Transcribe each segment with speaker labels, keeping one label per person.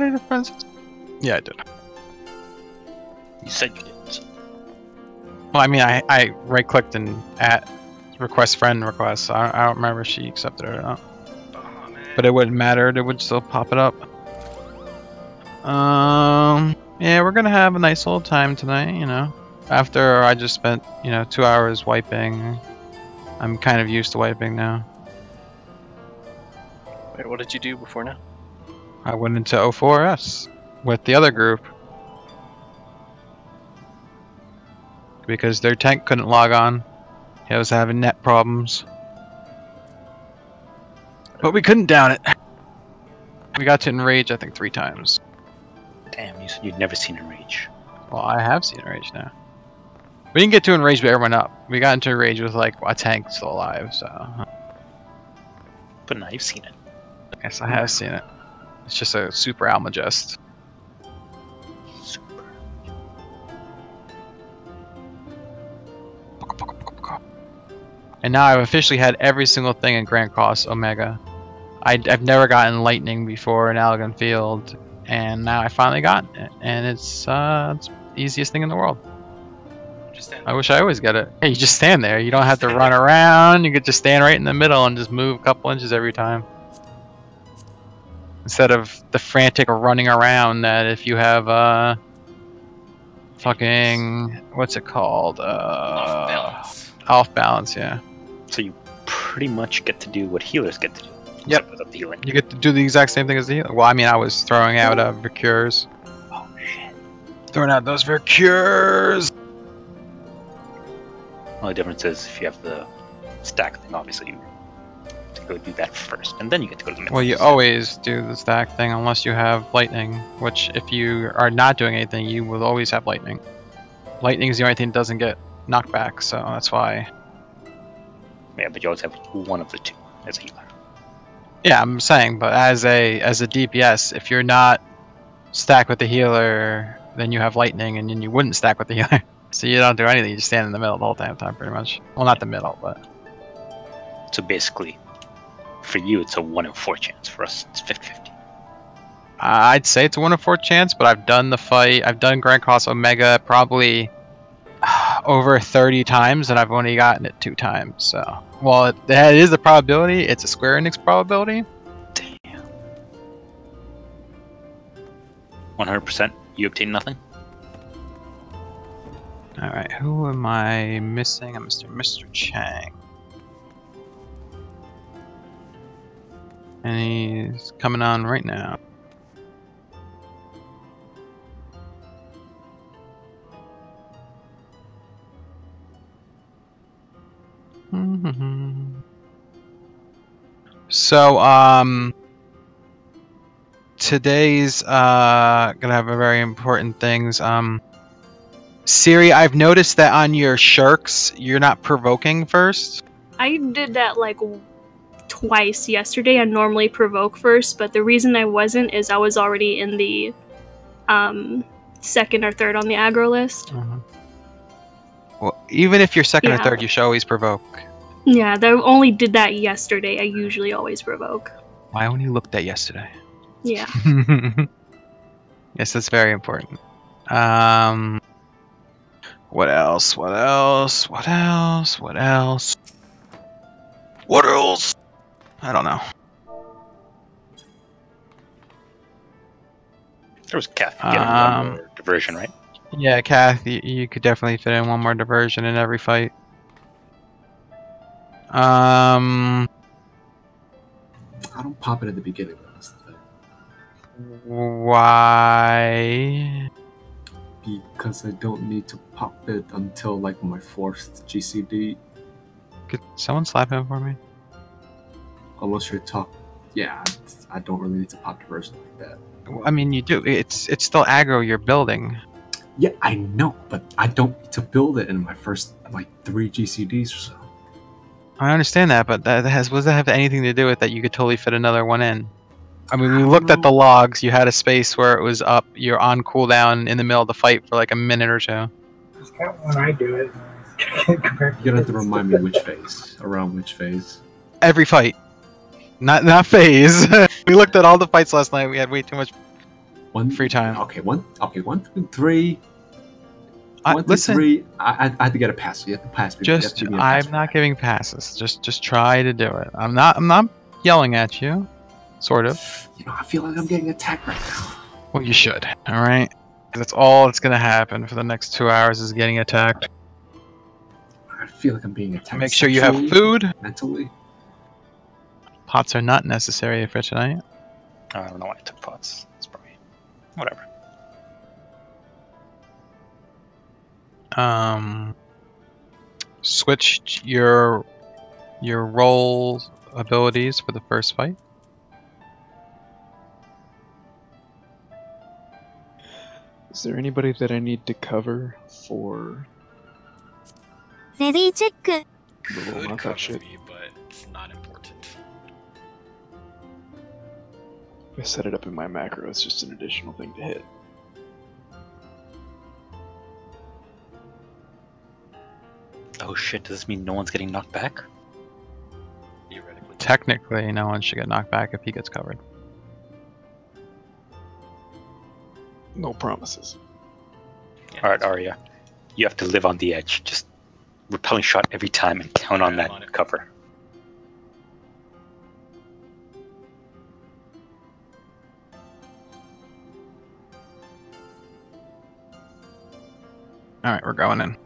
Speaker 1: any difference? Yeah, I did.
Speaker 2: You said you didn't.
Speaker 1: Well, I mean, I right-clicked and at request friend request. So I don't remember if she accepted it or not.
Speaker 2: Oh, man.
Speaker 1: But it wouldn't matter. It would still pop it up. Yeah, we're gonna have a nice little time tonight. You know, after I just spent 2 hours wiping. I'm kind of used to wiping now.
Speaker 3: Wait, what did you do before now?
Speaker 1: I went into O4S with the other group because their tank couldn't log on. He was having net problems. But we couldn't down it. We got to enrage, I think, 3 times.
Speaker 2: Damn, you said you'd never seen Enrage.
Speaker 1: Well, I have seen enrage now. We didn't get to enrage with everyone up. We got into enrage with like a tank still alive, so.
Speaker 2: But now you've seen it.
Speaker 1: Yes, I have seen it. It's just a super Almagest.
Speaker 2: Super.
Speaker 1: And now I've officially had every single thing in Grand Cross Omega. I've never gotten lightning before in Allegan Field, and now I finally got it, and it's the easiest thing in the world. I wish I always get it. Hey, you just stand there. You don't have to run around. You could just stand right in the middle and just move a couple inches every time. Instead of the frantic running around that if you have fucking what's it called?
Speaker 2: Off balance.
Speaker 1: Off balance, yeah.
Speaker 2: So you pretty much get to do what healers get to do.
Speaker 1: Yep.
Speaker 2: Except without the healing.
Speaker 1: You get to do the exact same thing as the healer. Well, I mean, I was throwing out Vercures.
Speaker 2: Oh shit.
Speaker 1: Throwing out those Vercures!
Speaker 2: Only difference is if you have the stack thing, obviously you have to go do that first, and then you get to go to the middle.
Speaker 1: Well, you always do the stack thing unless you have lightning, which if you are not doing anything, you will always have lightning. Lightning is the only thing that doesn't get knocked back, so that's why.
Speaker 2: Yeah, but you always have one of the two as a healer.
Speaker 1: Yeah, I'm saying, but as a DPS, if you're not stacked with the healer, then you have lightning, and then you wouldn't stack with the healer. So you don't do anything, you just stand in the middle the whole time pretty much. Well, not the middle, but...
Speaker 2: So basically, for you it's a 1 in 4 chance, for us it's 50-50.
Speaker 1: I'd say it's a 1 in 4 chance, but I've done the fight, I've done Grand Cross Omega probably over 30 times, and I've only gotten it 2 times, so... Well, it is a probability, it's a Square Enix probability.
Speaker 2: Damn. 100%? You obtain nothing?
Speaker 1: Alright, who am I missing? I'm Mr. Chang. And he's coming on right now. So, today's gonna have a very important things. Siri, I've noticed that on your shirks, you're not provoking first.
Speaker 4: I did that like twice yesterday. I normally provoke first, but the reason I wasn't is I was already in the second or third on the aggro list.
Speaker 1: Well, even if you're second or third, you should always provoke.
Speaker 4: Yeah, I only did that yesterday. I usually always provoke.
Speaker 1: I only looked at yesterday.
Speaker 4: Yeah.
Speaker 1: Yes, that's very important. What else? What else? What else? What else? What else? I don't know.
Speaker 2: There was Kath getting one more diversion, right?
Speaker 1: Yeah, Kath, you could definitely fit in one more diversion in every fight.
Speaker 5: I don't pop it at the beginning, though. That's the thing.
Speaker 1: Why?
Speaker 5: Because I don't need to pop it until like my 4th GCD.
Speaker 1: Could someone slap him for me?
Speaker 5: Unless you're top. Yeah, I don't really need to pop diversion like that.
Speaker 1: I mean, you do. It's still aggro you're building.
Speaker 5: Yeah, I know, but I don't need to build it in my first like 3 GCDs or so.
Speaker 1: I understand that, but what does that have anything to do with that? You could totally fit another one in. I mean, we looked at the logs. You had a space where it was up. You're on cooldown in the middle of the fight for like a minute or so.
Speaker 6: Just count when I do it.
Speaker 5: You're gonna have to remind me which phase. Around which phase?
Speaker 1: Every fight. Not phase. We looked at all the fights last night. We had way too much
Speaker 5: One
Speaker 1: Free time.
Speaker 5: Okay, one, two, three.
Speaker 1: Listen,
Speaker 5: 3. I had to get a pass. You have to pass me. You have to give me a pass
Speaker 1: I'm
Speaker 5: for
Speaker 1: not
Speaker 5: that.
Speaker 1: giving passes. Just try to do it. I'm not yelling at you. Sort of.
Speaker 5: You know, I feel like I'm getting attacked right now.
Speaker 1: Well, you should. All right. That's all that's gonna happen for the next 2 hours is getting attacked.
Speaker 5: I feel like I'm being attacked.
Speaker 1: Make sure you have
Speaker 5: sexually,
Speaker 1: food.
Speaker 5: mentally.
Speaker 1: Pots are not necessary for tonight.
Speaker 2: I don't know why I took pots. It's probably whatever.
Speaker 1: Switch your roll abilities for the first fight.
Speaker 7: Is there anybody that I need to cover for
Speaker 8: レディーチェック
Speaker 7: the little
Speaker 9: Could
Speaker 7: knockout
Speaker 9: cover
Speaker 7: shit?
Speaker 9: me, but it's not important.
Speaker 7: If I set it up in my macro, it's just an additional thing to hit.
Speaker 2: Oh shit, does this mean no one's getting knocked back?
Speaker 9: Theoretically.
Speaker 1: Technically, no one should get knocked back if he gets covered.
Speaker 7: No promises.
Speaker 9: Yeah,
Speaker 2: Alright,
Speaker 9: that's-
Speaker 2: Aria. You have to live on the edge. Just repelling shot every time and count on
Speaker 9: Yeah,
Speaker 2: that
Speaker 9: I'm on it.
Speaker 2: cover.
Speaker 1: All right, we're going in.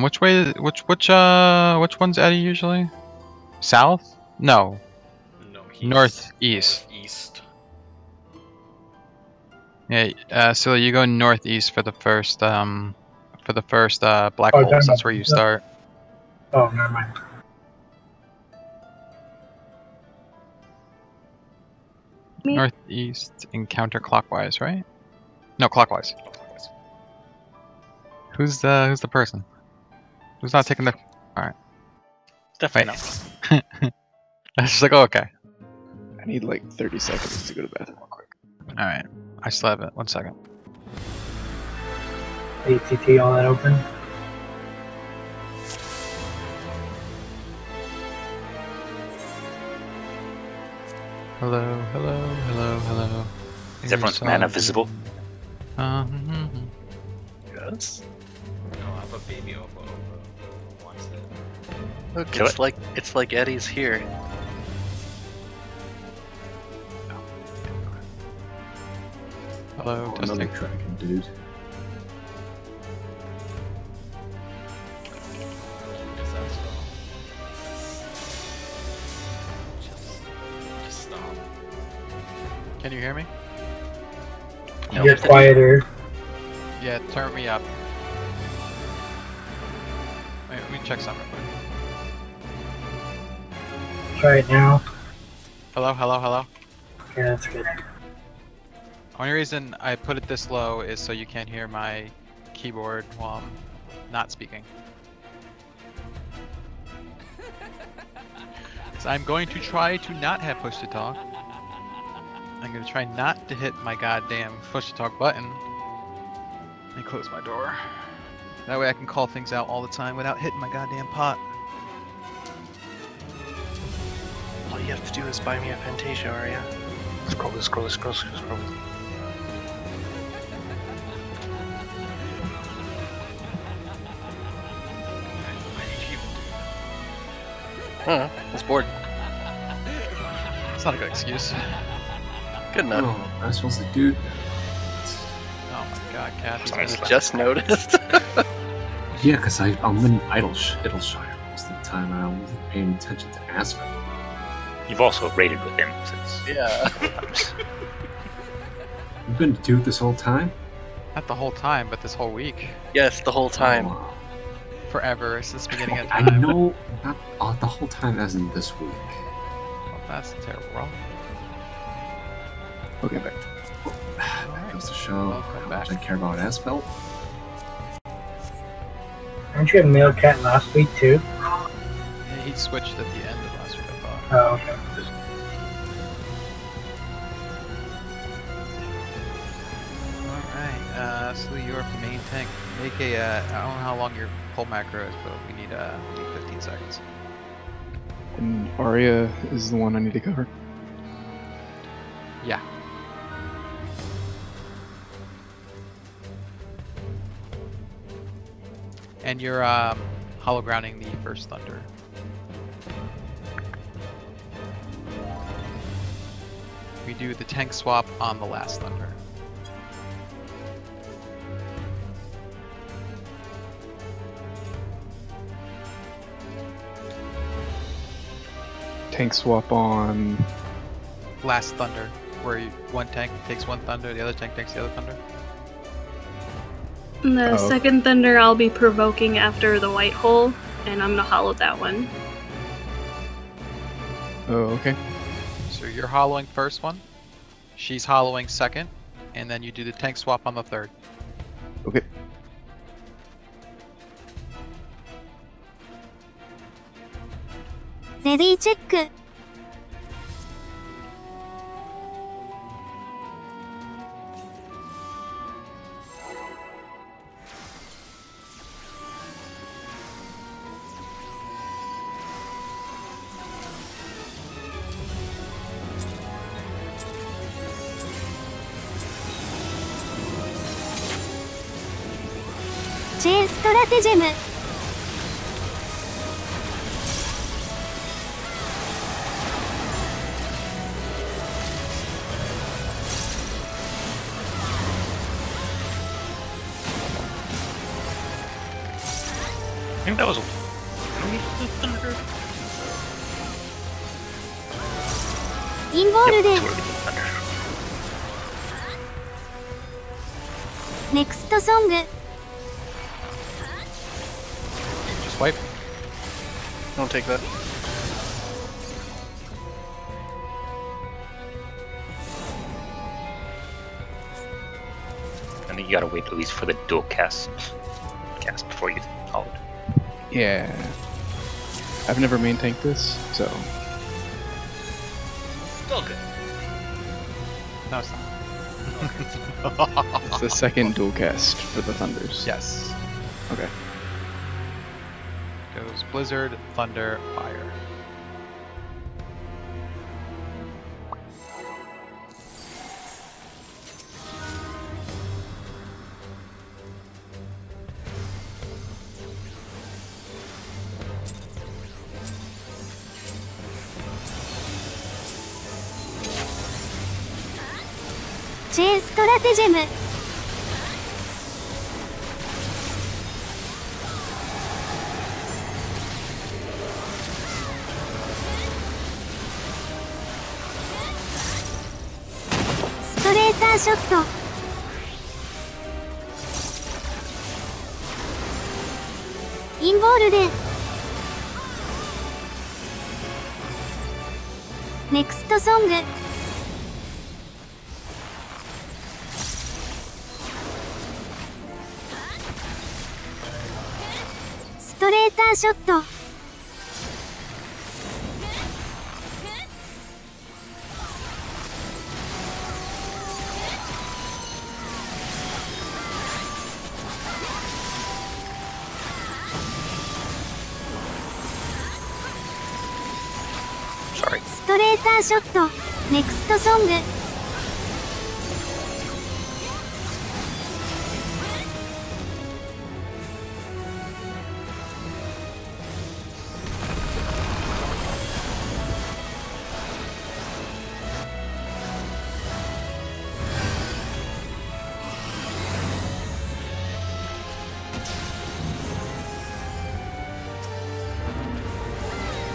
Speaker 1: Which way? Which one's Eddie usually? South? No.
Speaker 9: No, he's
Speaker 1: Northeast.
Speaker 9: Northeast.
Speaker 1: Yeah. So you go northeast for the first black
Speaker 6: Oh,
Speaker 1: holes.
Speaker 6: done.
Speaker 1: That's where you start.
Speaker 6: Oh, never mind.
Speaker 4: Me?
Speaker 1: Northeast and counterclockwise, right? No, clockwise.
Speaker 9: Clockwise.
Speaker 1: Who's the person? Who's not taking the?
Speaker 2: Definitely
Speaker 1: Wait.
Speaker 2: not.
Speaker 1: I was just like, oh, okay.
Speaker 7: I need like 30 seconds to go to the bathroom real quick.
Speaker 1: All right. I still have it. 1 second.
Speaker 6: ATT, all that open.
Speaker 1: Hello, hello, hello, hello.
Speaker 2: Is everyone's mana visible?
Speaker 3: Yes.
Speaker 9: No, I have a baby Oppo who wants it.
Speaker 3: Look,
Speaker 2: Kill
Speaker 3: it's like Eddie's here.
Speaker 1: Hello,
Speaker 5: Oh, another
Speaker 1: testing.
Speaker 5: dragon, dude.
Speaker 9: Is that so? Just stop.
Speaker 1: Can you hear me?
Speaker 2: No.
Speaker 6: Get quieter.
Speaker 1: Yeah, turn me up. Wait, let me check something.
Speaker 6: Try it now.
Speaker 1: Hello, hello, hello.
Speaker 6: Yeah, that's good.
Speaker 1: Only reason I put it this low is so you can't hear my keyboard while I'm not speaking. So I'm going to try to not have push to talk. I'm going to try not to hit my goddamn push to talk button. And close my door. That way I can call things out all the time without hitting my goddamn pot.
Speaker 3: All you have to do is buy me a Fantasia, Aria.
Speaker 2: Scroll.
Speaker 3: Huh? I was bored.
Speaker 1: It's not a good excuse.
Speaker 3: Good enough.
Speaker 5: Oh, I was supposed to do.
Speaker 1: Oh my god, Kathy's
Speaker 2: Sorry,
Speaker 1: gonna-
Speaker 3: Just noticed.
Speaker 5: Yeah, because I'm in Idleshire most of the time, and I wasn't paying attention to Aspen.
Speaker 2: You've also raided with him since.
Speaker 3: Yeah.
Speaker 5: You've been a dude this whole time?
Speaker 1: Not the whole time, but this whole week.
Speaker 3: Yes, the whole time.
Speaker 5: Oh,
Speaker 1: Forever, since the beginning of
Speaker 5: okay, I
Speaker 1: time.
Speaker 5: know, not the whole time as in this week.
Speaker 1: Well, that's terrible. Well,
Speaker 5: Okay, back to that goes to show
Speaker 1: Welcome
Speaker 5: how
Speaker 1: back.
Speaker 5: much I care about Asphalt.
Speaker 6: Aren't you a male cat last week too?
Speaker 1: he switched at the end of last week, I thought.
Speaker 6: Oh, okay.
Speaker 1: Alright, lastly, your main tank. Make a, I don't know how long your pull macro is, but we need 15 seconds.
Speaker 7: And Aria is the one I need to cover.
Speaker 1: Yeah. And you're hollow grounding the first thunder. We do the tank swap on the last thunder.
Speaker 7: Tank swap on.
Speaker 1: Last thunder, where one tank takes one thunder, the other tank takes the other thunder.
Speaker 4: The second thunder I'll be provoking after the white hole, and I'm gonna hollow that one.
Speaker 7: Oh, okay.
Speaker 1: So you're hollowing first one, she's hollowing second, and then you do the tank swap on the third.
Speaker 7: Okay.
Speaker 8: Ready check. J ストラテジェム。
Speaker 2: I think that was
Speaker 8: インボールで。ネクストソング。
Speaker 1: Just wipe.
Speaker 3: Don't take that.
Speaker 2: I think you gotta wait at least for the dual cast before you hold.
Speaker 7: Yeah. I've never main tanked this, so.
Speaker 2: Still good.
Speaker 1: No, it's not.
Speaker 7: It's the second dual cast for the Thunders.
Speaker 1: Yes.
Speaker 7: Okay.
Speaker 1: Goes Blizzard, Thunder, Fire.
Speaker 8: J ストラテジェム。ストレーターショット。インボールで。ネクストソング。ストレーターショット。
Speaker 2: Sorry.
Speaker 8: ストレーターショット。ネクストソング。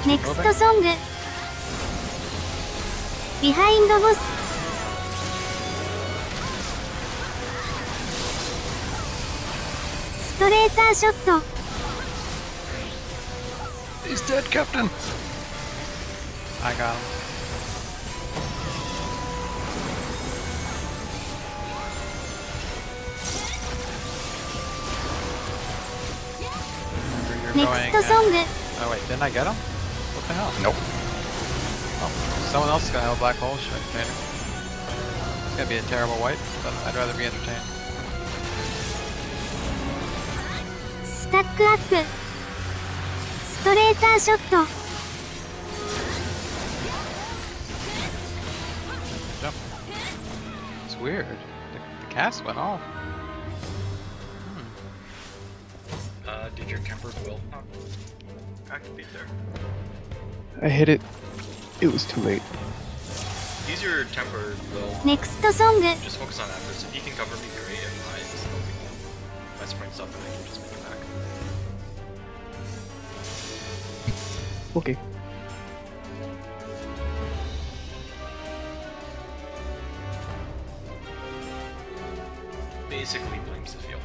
Speaker 8: ネクストソング。ビハインドボス。ストレーターショット。
Speaker 3: He's dead, Captain.
Speaker 1: I got him. Remember,
Speaker 8: ネ
Speaker 1: you're
Speaker 8: ク
Speaker 1: going
Speaker 8: ストソング。
Speaker 1: Oh wait, didn't I get him? What the hell?
Speaker 2: Nope.
Speaker 1: Oh, someone else is gonna have a black hole shit, It's gonna be a terrible wipe, but I'd rather be entertained.
Speaker 8: タックアップ。ストレーターショット。
Speaker 1: It's weird. The cast went off.
Speaker 9: Did your tempered will not activate there?
Speaker 7: I hit it. It was too late.
Speaker 9: Use your tempered will.
Speaker 8: ネクストソング。
Speaker 9: Just focus on that first. If you can cover me, great. If not, it's no big deal. My spring's up and I can just make it back.
Speaker 7: Okay.
Speaker 9: Basically blames the field.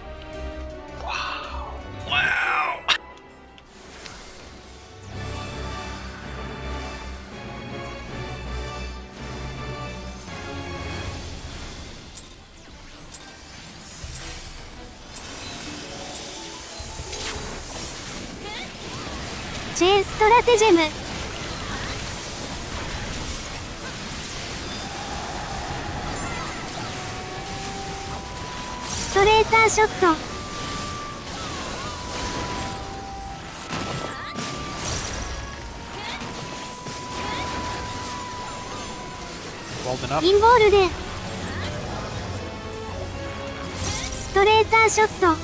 Speaker 9: Wow. Wow!
Speaker 8: チェーンストラテジェム。ストレーターショット。
Speaker 1: Bolden up.
Speaker 8: インボールで。ストレーターショット。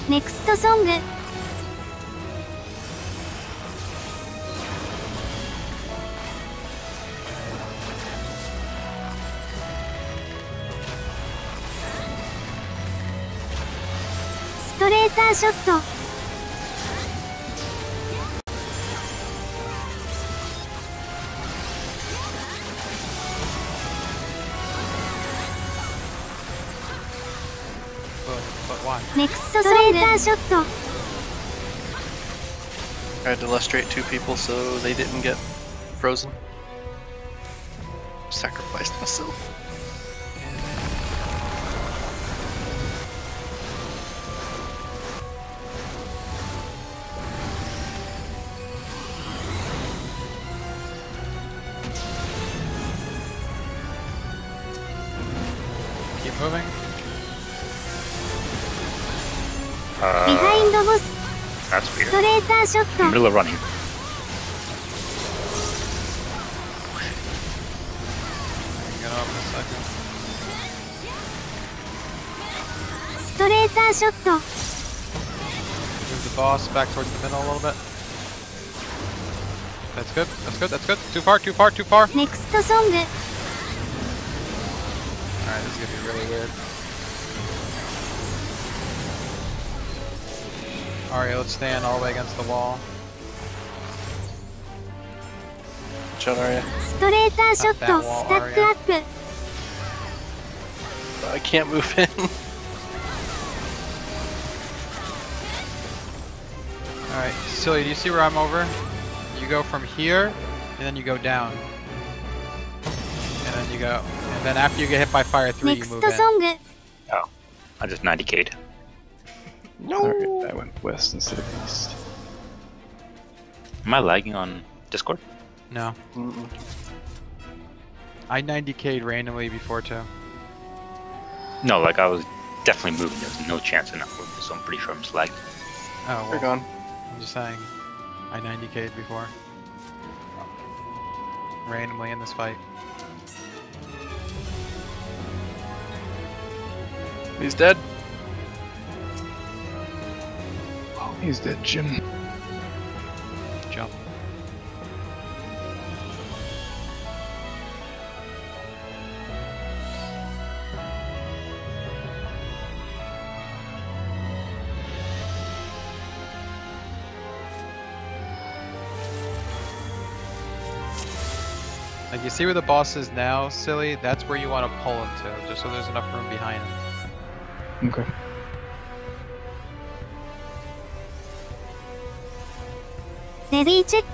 Speaker 8: ネクストソング。 ストレーターショット。
Speaker 1: But why?
Speaker 8: ネクストソング。ストレーターショット。
Speaker 3: I had to lustrate 2 people so they didn't get frozen. Sacrificed myself.
Speaker 1: Keep moving.
Speaker 8: ビハインドボス。
Speaker 2: That's
Speaker 8: ス
Speaker 2: weird.
Speaker 8: トレーターショッ
Speaker 2: In the
Speaker 8: ト。
Speaker 2: middle of running.
Speaker 1: Get off in a second.
Speaker 8: ストレーターショット。
Speaker 1: Move the boss back towards the middle a little bit. That's good. That's good. That's good. Too far. Too far. Too far.
Speaker 8: ネクストソング。
Speaker 1: Alright, this is gonna be really weird. Aria, let's stand all the way against the wall.
Speaker 3: Shot Aria.
Speaker 8: ストレーターショット。
Speaker 1: That wall
Speaker 8: スタックアップ。
Speaker 3: I can't move in.
Speaker 1: Alright, Silly, do you see where I'm over? You go from here, and then you go down. And then you go. And then after you get hit by fire 3,
Speaker 8: ネ
Speaker 1: you
Speaker 8: クス
Speaker 1: move
Speaker 8: トソ
Speaker 1: in.
Speaker 8: ング。
Speaker 2: I just 90k'd.
Speaker 7: Alright, I went west instead of east.
Speaker 2: Am I lagging on Discord?
Speaker 1: No.
Speaker 3: Mm-mm.
Speaker 1: I 90k'd randomly before too.
Speaker 2: No, like I was definitely moving. There's no chance of not moving, so I'm pretty sure I'm just lagging.
Speaker 1: Oh,
Speaker 3: They're
Speaker 1: well,
Speaker 3: gone.
Speaker 1: I'm just saying. I 90k'd before. Randomly in this fight.
Speaker 3: He's dead.
Speaker 7: Oh, he's dead, Jim.
Speaker 1: Jump. Like, you see where the boss is now, Silly? That's where you want to pull him to, just so there's enough room behind him.
Speaker 7: Okay.
Speaker 8: Ready check.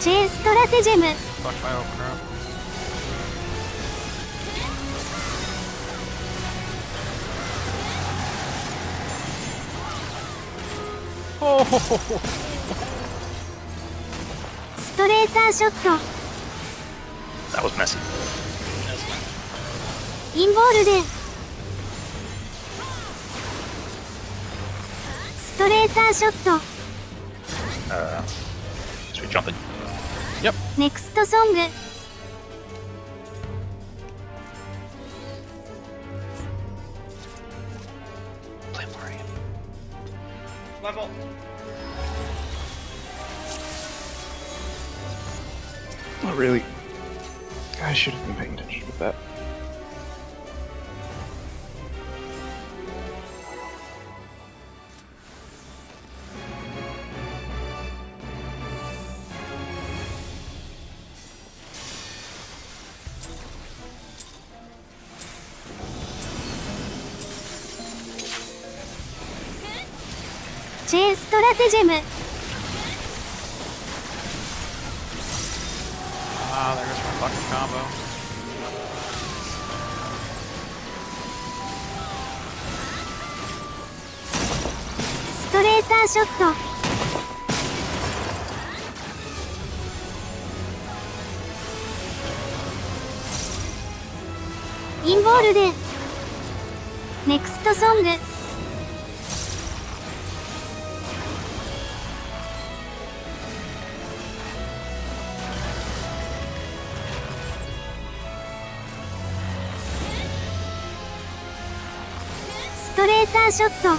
Speaker 8: チェーンストラテジェム。
Speaker 1: Fuck my opener up.
Speaker 8: ストレーターショット
Speaker 2: That was messy.
Speaker 8: インボールでストレーターショット
Speaker 2: Should we jump it?
Speaker 8: ネクストソング
Speaker 2: Play Aria.
Speaker 9: Level.
Speaker 7: Oh, really? I should have been paying attention with that.
Speaker 8: J ストラテジェム
Speaker 1: Ah, there goes my fucking combo.
Speaker 8: ストレーターショットインボールでネクストソングストレーターショット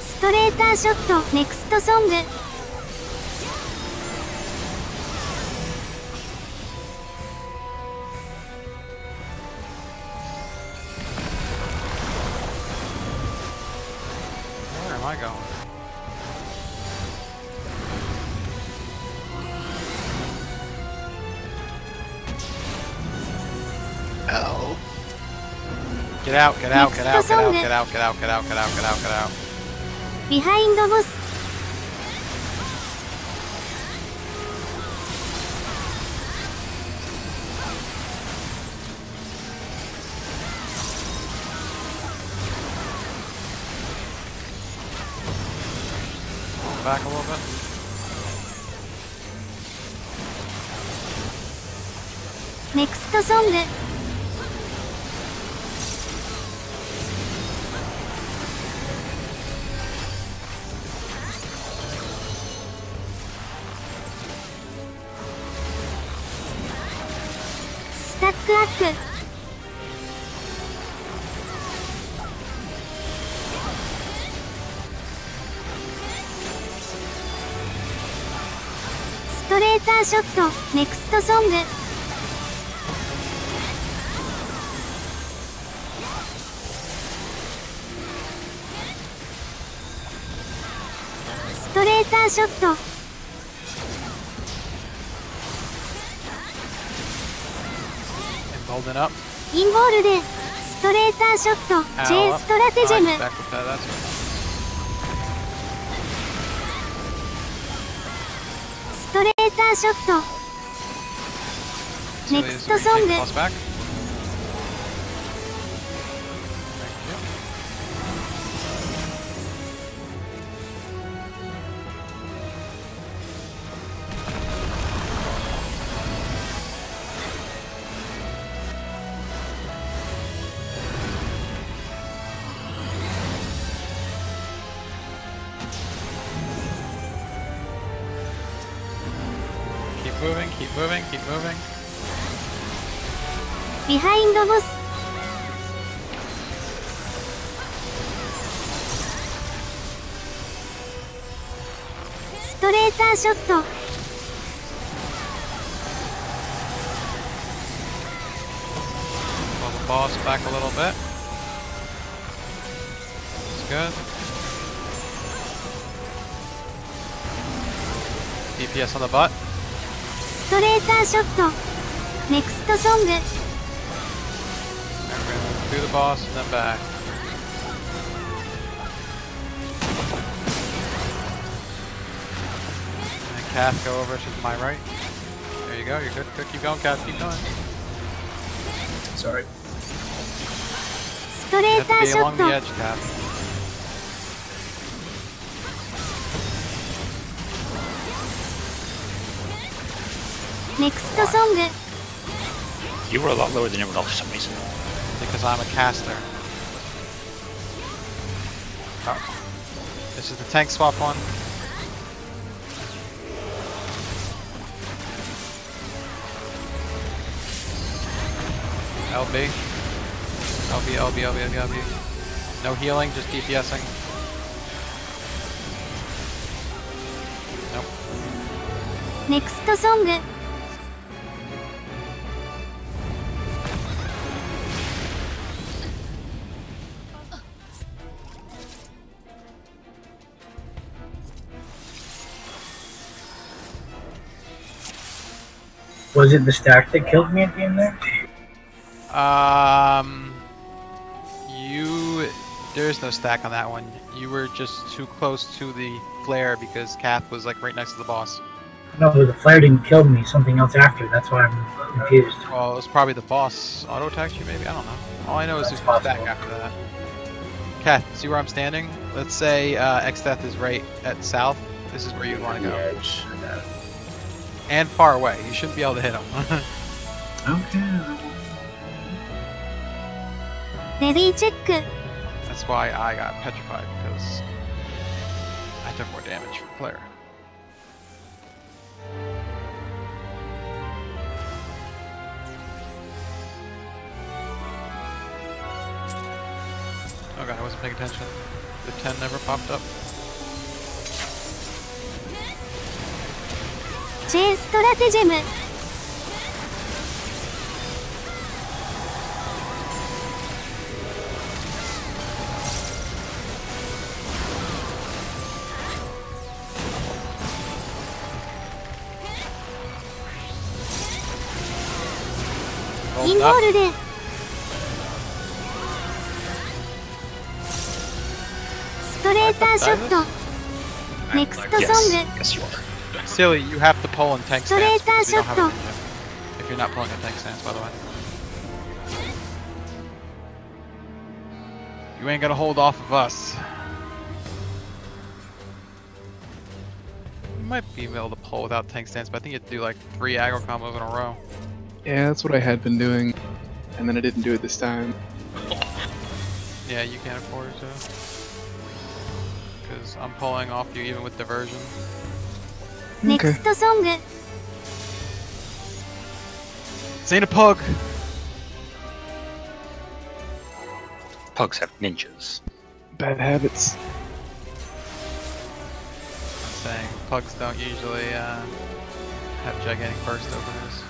Speaker 8: ストレーターショットネクストソング
Speaker 1: Where am I going?
Speaker 2: Ow.
Speaker 1: Get out, get out, get out,
Speaker 8: Next
Speaker 1: get out,
Speaker 8: song.
Speaker 1: get out, get out, get out, get out, get out, get out.
Speaker 8: ビハインドボス
Speaker 1: Back a little bit.
Speaker 8: ネクストソング スタックアップ ストレーターショットネクストソング ストレーターショット
Speaker 1: Holding up.
Speaker 8: インボールでストレーターショット
Speaker 1: Ow,
Speaker 8: J
Speaker 1: up.
Speaker 8: ストラテジェム
Speaker 1: Nice, back with that, that's right.
Speaker 8: ストレーターショット
Speaker 1: So
Speaker 8: ネク
Speaker 1: these
Speaker 8: ストソング
Speaker 1: retake plus back. Thank you. Keep moving, keep moving, keep moving.
Speaker 8: ビハインドボス ストレーターショット
Speaker 1: Pull the boss back a little bit. That's good. DPS on the butt.
Speaker 8: ストレーターショットネクストソング
Speaker 1: And we're gonna move through the boss and then back. Kath, go over to my right. There you go, you're good. Keep going, Kath, keep going.
Speaker 5: Sorry.
Speaker 8: ストレ
Speaker 1: You
Speaker 8: ー
Speaker 1: have
Speaker 8: タ
Speaker 1: to
Speaker 8: ー
Speaker 1: be
Speaker 8: ショッ
Speaker 1: along the
Speaker 8: ト
Speaker 1: edge, Kath.
Speaker 8: Next ソング
Speaker 2: You were a lot lower than everyone else for some reason.
Speaker 1: Because I'm a caster. Oh. This is the tank swap one. LB. LB. No healing, just DPSing. Nope.
Speaker 8: Next ソング
Speaker 6: Was it the stack that killed me at the end there?
Speaker 1: There's no stack on that one. You were just too close to the flare because Kath was like right next to the boss.
Speaker 6: No, but the flare didn't kill me. Something else after. That's why I'm confused.
Speaker 1: Well, it was probably the boss auto attacked you, maybe. I don't know. All I know is
Speaker 6: That's
Speaker 1: there's no stack
Speaker 6: possible.
Speaker 1: after that. Kath, see where I'm standing? Let's say X-Death is right at south. This is where you'd want to go.
Speaker 5: Edge. I got it.
Speaker 1: And far away. You shouldn't be able to hit him.
Speaker 5: Okay.
Speaker 8: レディーチェック
Speaker 1: That's why I got petrified, because I took more damage from Claire. Oh god, I wasn't paying attention. The 10 never popped up.
Speaker 8: チェーンストラテジェム イン
Speaker 1: Rolled
Speaker 8: ボ
Speaker 1: up.
Speaker 8: ールで ストレーターショット Next ソング
Speaker 2: Yes, you are.
Speaker 1: Silly, you have to pull in tank
Speaker 8: Straight
Speaker 1: stance because we don't have a
Speaker 8: shot.
Speaker 1: ninja. If you're not pulling a tank stance, by the way. You ain't gonna hold off of us. You might be able to pull without tank stance, but I think you have to do like 3 aggro combos in a row.
Speaker 7: Yeah, that's what I had been doing, and then I didn't do it this time.
Speaker 1: Yeah, you can't afford to. Because I'm pulling off you even with diversion.
Speaker 8: Next ソング
Speaker 1: This ain't a pug!
Speaker 2: Pugs have ninjas.
Speaker 7: Bad habits.
Speaker 1: I'm saying pugs don't usually have gigantic burst openers.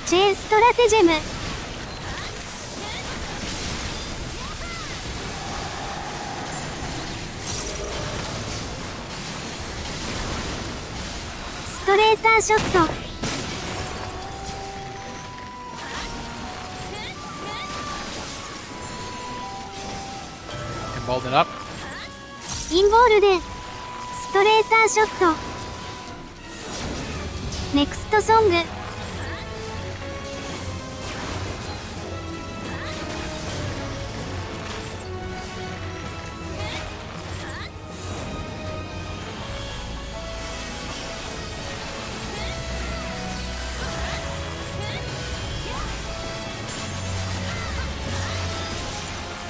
Speaker 8: チェーンストラテジェム ストレーターショット
Speaker 1: Embolden up.
Speaker 8: インボールでストレーターショット Next ソング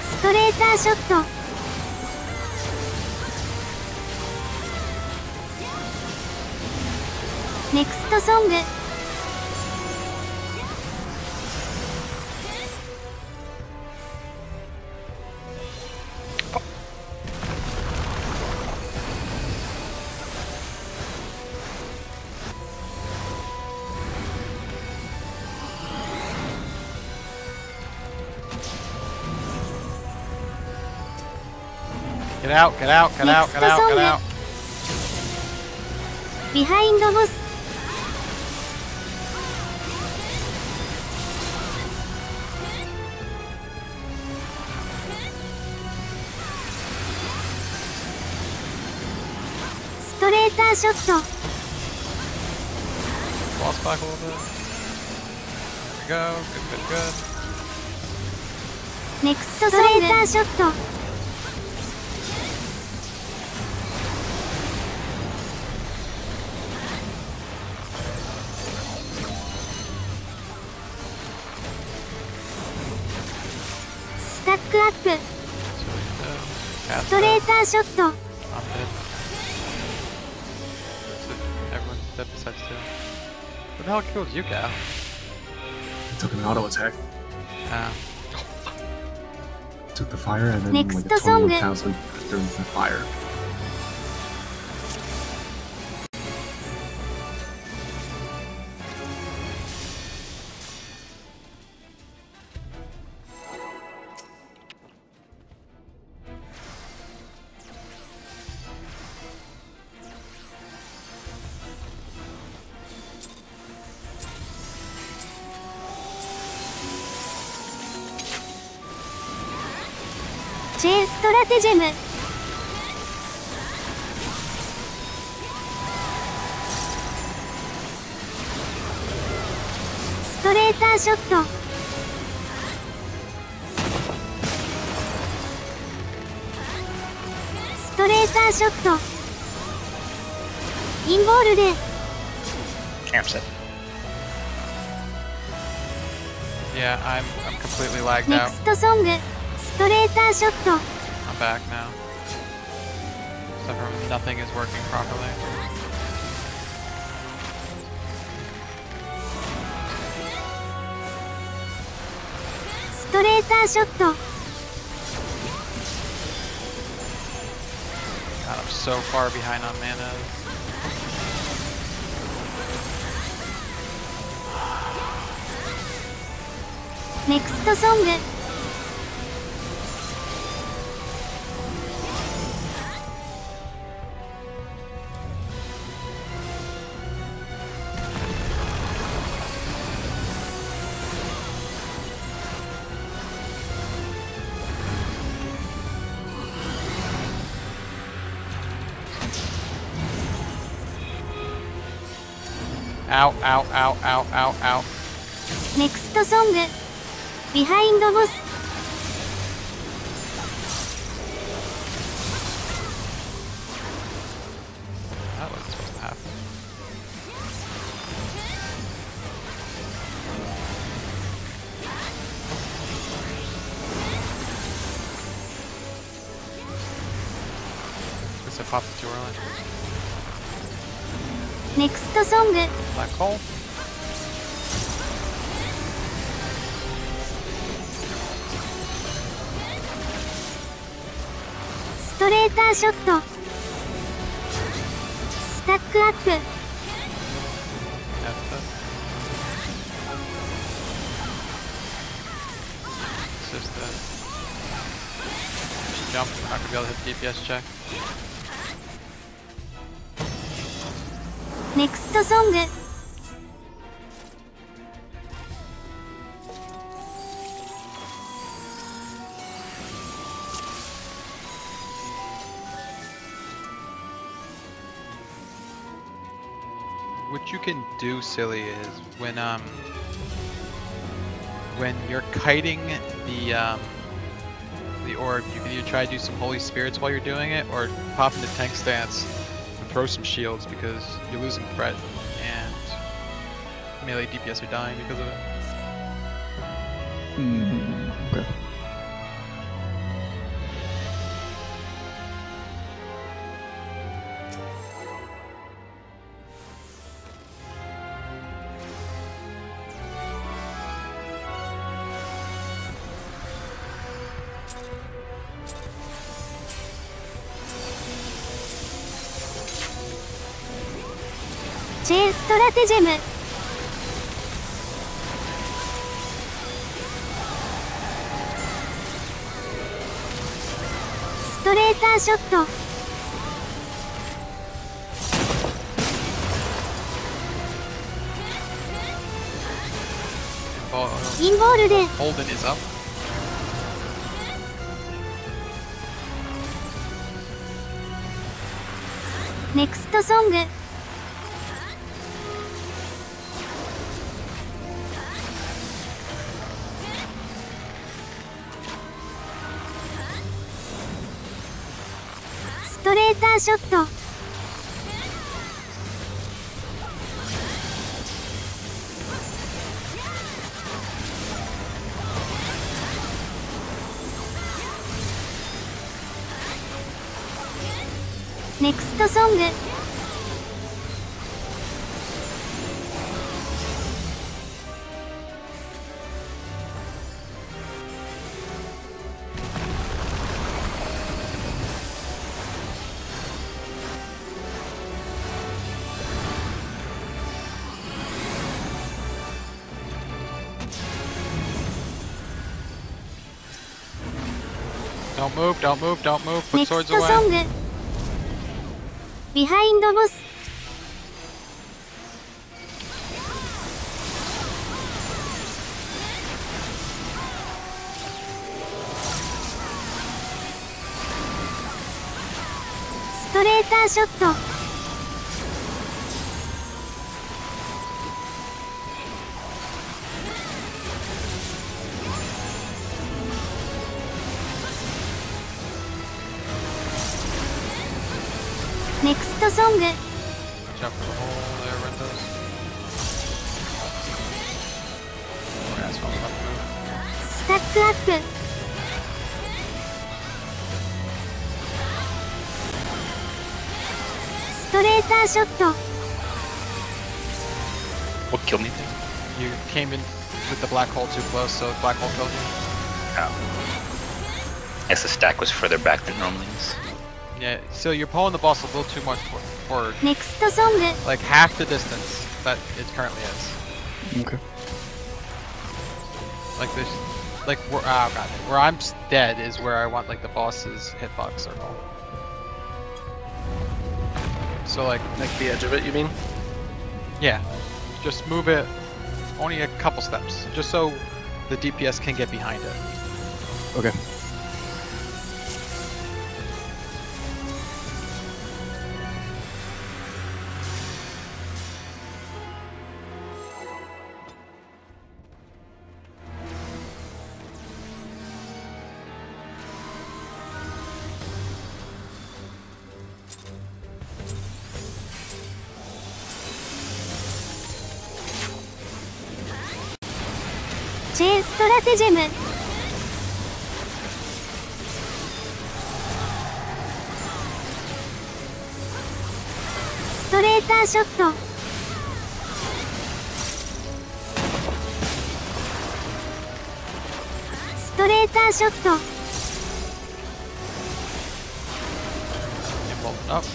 Speaker 8: ストレーターショット Next ソング
Speaker 1: Get out, get out, get out, get out, get out.
Speaker 8: ビハインドボス
Speaker 1: Nice.
Speaker 8: ーターショット
Speaker 1: Boss back a little bit. There we go. Good, good, good.
Speaker 8: ネクストストレーターショットスタックアップ
Speaker 1: Cast
Speaker 8: ストレー
Speaker 1: that.
Speaker 8: ターショット
Speaker 1: I'm dead. So everyone's dead besides two. Who the hell killed you, Cal?
Speaker 5: I took an auto attack. Took the fire and then
Speaker 8: Next
Speaker 5: like a
Speaker 8: song.
Speaker 5: 21,000 during the fire.
Speaker 8: J ストラテジェムストレーターショットストレーターショットインボールで
Speaker 2: Camp set.
Speaker 1: Yeah, I'm completely lagged
Speaker 8: ネ
Speaker 1: out.
Speaker 8: クストソングストレーターショット
Speaker 1: I'm back now. Except for nothing is working properly.
Speaker 8: ストレーターショット
Speaker 1: God, I'm so far behind on mana.
Speaker 8: ネクストソング
Speaker 1: Ow, ow, ow, ow, ow, ow.
Speaker 8: ネクストソングビハインドボス
Speaker 1: That wasn't supposed to happen. Guess I popped it too early.
Speaker 8: ネクストソング
Speaker 1: Black hole.
Speaker 8: ストレーターショットスタックアップ
Speaker 1: That's it. It's just that. Just jump. We're not gonna be able to hit DPS check.
Speaker 8: ネクストソング
Speaker 1: What you can do, silly, is when you're kiting the orb, you can either try to do some holy spirits while you're doing it, or pop into tank stance and throw some shields because you're losing threat and melee DPS are dying because of it.
Speaker 7: Okay.
Speaker 8: J ストラテジェムストレーターショット
Speaker 1: Oh,
Speaker 8: インボールで
Speaker 1: Holden is up.
Speaker 8: ネネクストソング。ストレーターショット。ネクストソング。
Speaker 1: Don't move, don't move, don't move.
Speaker 8: ネ
Speaker 1: Put
Speaker 8: クス
Speaker 1: swords
Speaker 8: トソン
Speaker 1: away.
Speaker 8: グ。ビハインドボス。ストレーターショット。ネクストソング。
Speaker 1: Watch out for the hole there, Rendos. Oh, that's all about to move.
Speaker 8: スタックアップ。ストレーターショット。
Speaker 2: What killed me there?
Speaker 1: You came in with the black hole too close, so the black hole killed you.
Speaker 2: Oh. I guess the stack was further back than it normally is.
Speaker 1: Yeah, so you're pulling the boss a little too much forward.
Speaker 8: ネクストソング。
Speaker 1: Like half the distance that it currently is.
Speaker 7: Okay.
Speaker 1: Like this, like where, oh god, where I'm dead is where I want like the boss's hitbox circle. So like
Speaker 3: the edge of it, you mean?
Speaker 1: yeah, just move it only a couple steps, just so the DPS can get behind it.
Speaker 7: Okay.
Speaker 8: チェーンストラテジェム。ストレーターショット。ストレーターショット。
Speaker 1: Involved up.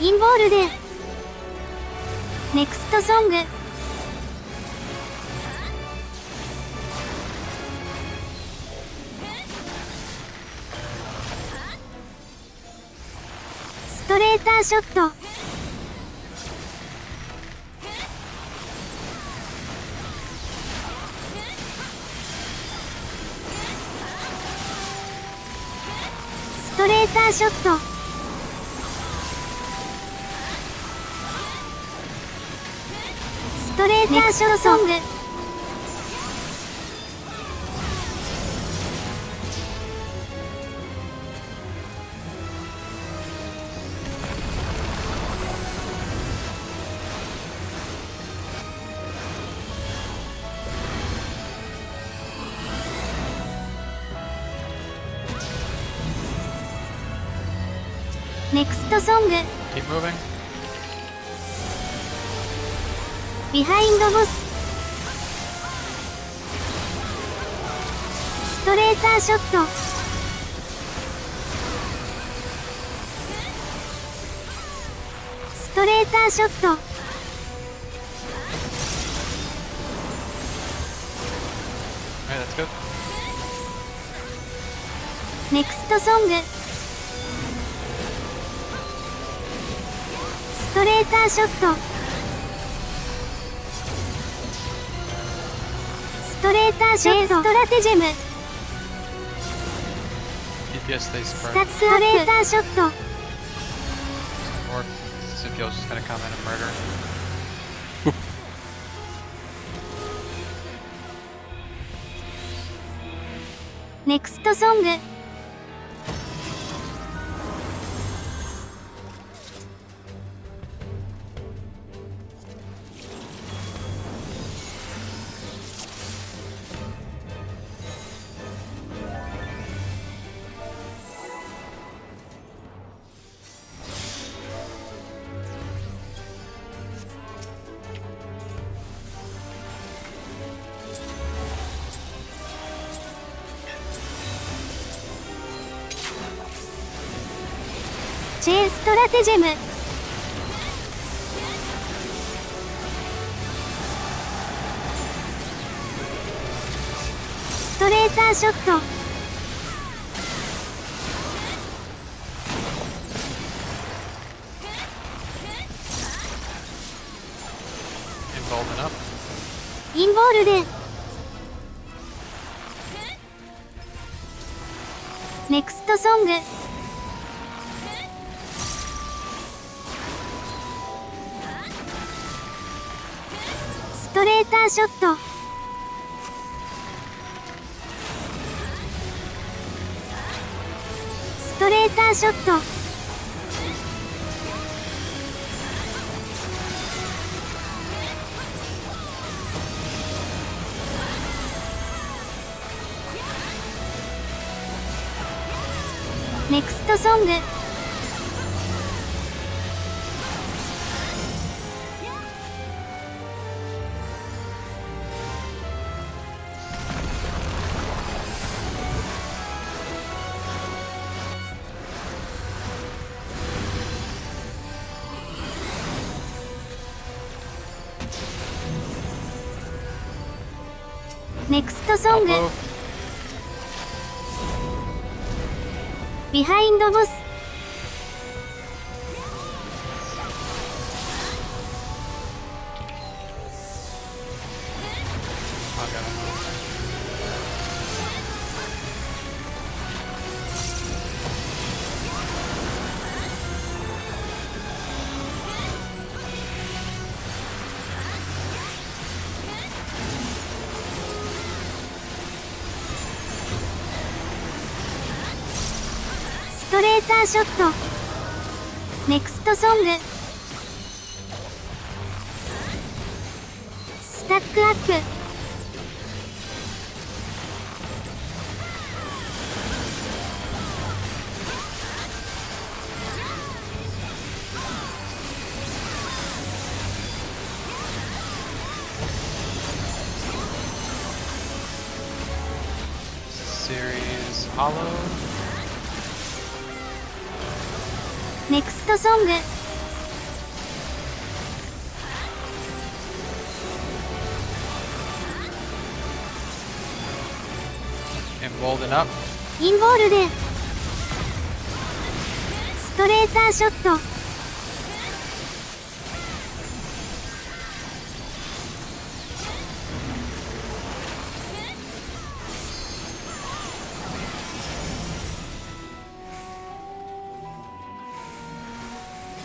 Speaker 8: インボールで。ネクストソング。ストレーターショット。ストレーターショット。ストレーターショットソング。ネクストソング。
Speaker 1: Keep moving.
Speaker 8: ビハインドボス。ストレーターショット。ストレーターショット。
Speaker 1: Alright, that's good.
Speaker 8: ネクストソング。ストレーターショット。ストレーターショット。ストラテジェム。
Speaker 1: DPS stays
Speaker 8: ス
Speaker 1: spread.
Speaker 8: タックストレーターショット。
Speaker 1: Or Sifio's just gonna come in and murder.
Speaker 8: Next song. J ストラテジェム。ストレーターショット。インボールで。ネクストソング。ストレーターショット。ストレーターショット。ネクストソング。ネクストソング。ビハインドボス。ストレーターショット。ネクストソング。スタックアップ。
Speaker 1: Series Hollow.
Speaker 8: ネクストソング。
Speaker 1: Embolden up.
Speaker 8: インボールで。ストレーターショット。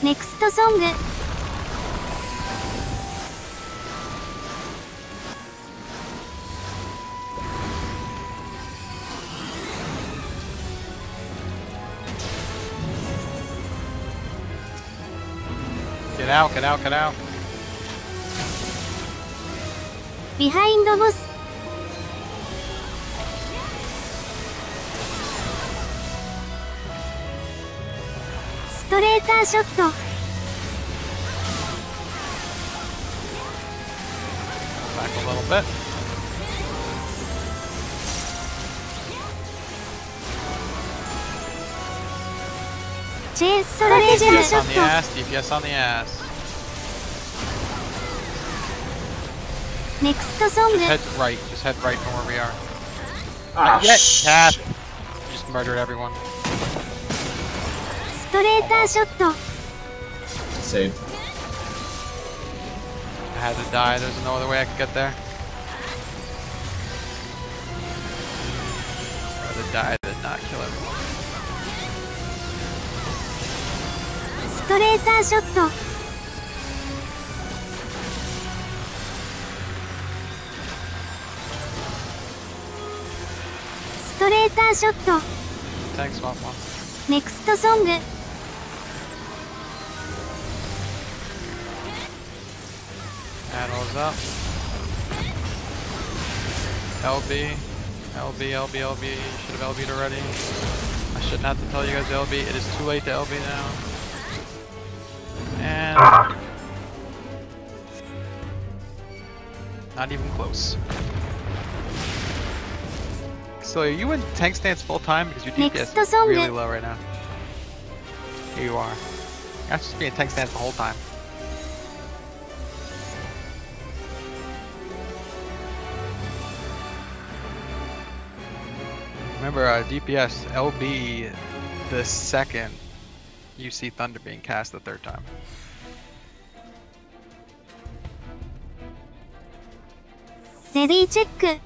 Speaker 8: ネクストソング。
Speaker 1: Get out, get out, get out.
Speaker 8: ビハインドボス。ストレーターショット。
Speaker 1: Back a little bit.
Speaker 8: チェーンストラテジェムショ
Speaker 1: DPS on the
Speaker 8: ッ
Speaker 1: ass, DPS on the ass.
Speaker 8: ト。ネクストソング。
Speaker 1: Head right, just head right from where we are.
Speaker 5: Ah,
Speaker 1: Cat!
Speaker 5: shit.
Speaker 1: Just murdered everyone.
Speaker 8: ストレーターショット。
Speaker 5: Saved.
Speaker 1: I had to die, there's no other way I could get there. I'd rather die than not kill everyone.
Speaker 8: ストレーターショット。ーターショット
Speaker 1: Thanks, Mom.
Speaker 8: ネクストソング
Speaker 1: Animals up. LB. LB, LB, LB. Should have LB'd already. I shouldn't have to tell you guys to LB. It is too late to LB now. And... not even close. So are you in tank stance full time? Because your DPS is really low right now. Here you are. You're not just being in tank stance the whole time. Remember, DPS LB the second you see Thunder being cast the third time.
Speaker 8: Ready check.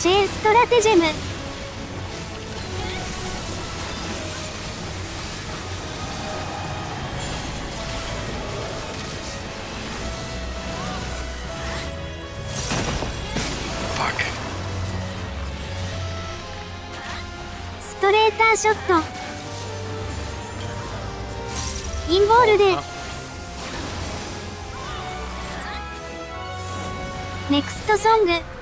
Speaker 8: Chain stratagem.
Speaker 3: Fuck.
Speaker 8: ストレーターショットインボールでネクストソング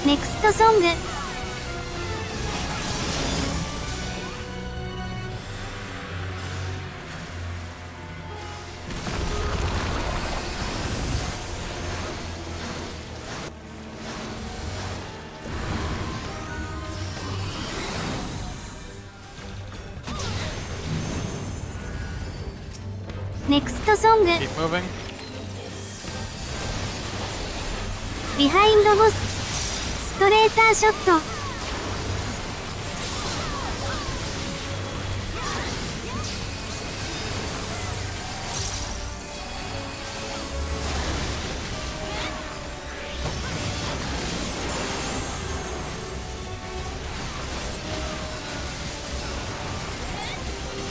Speaker 8: ネクストソングネクストソング
Speaker 1: Keep moving.
Speaker 8: ビハインドボスストレーターショット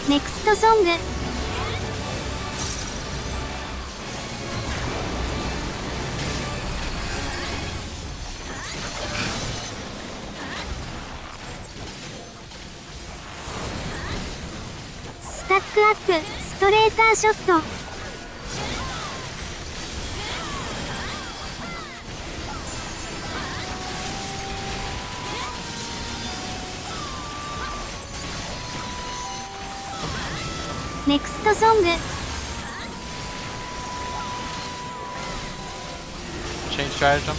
Speaker 8: ネクストソングスタックアップストレーターショットネクストソング
Speaker 1: Change stratagem.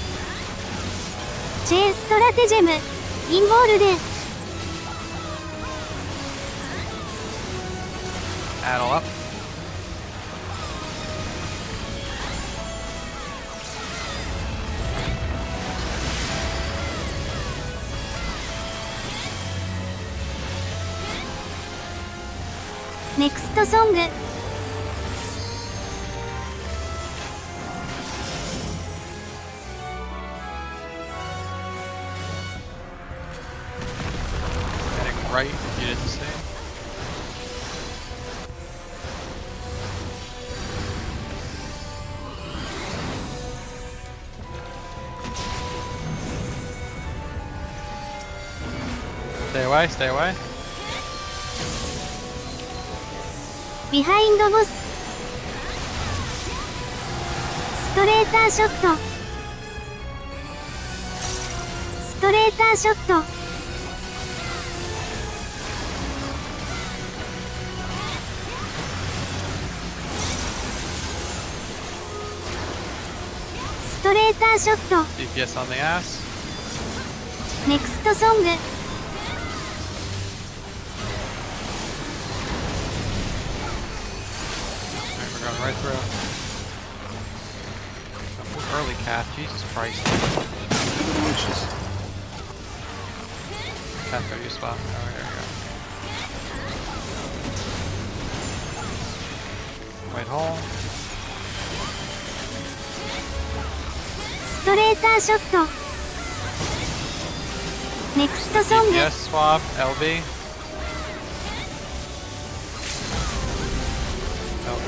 Speaker 8: チェーンストラテジェムインボールで
Speaker 1: Addle up.
Speaker 8: ネクストソング
Speaker 1: Heading right if you didn't see. Stay away, stay away.
Speaker 8: ビハインドボスストレーターショットストレーターショットーショット
Speaker 1: DPS on the ass.
Speaker 8: ネクストソング
Speaker 1: Alright, we're going right through. Oh, early cat, Jesus Christ. Cat, go to your spot. Oh, here we go. White hole.
Speaker 8: ストレーターショットネクストソング
Speaker 1: DPS swap, LB. LB.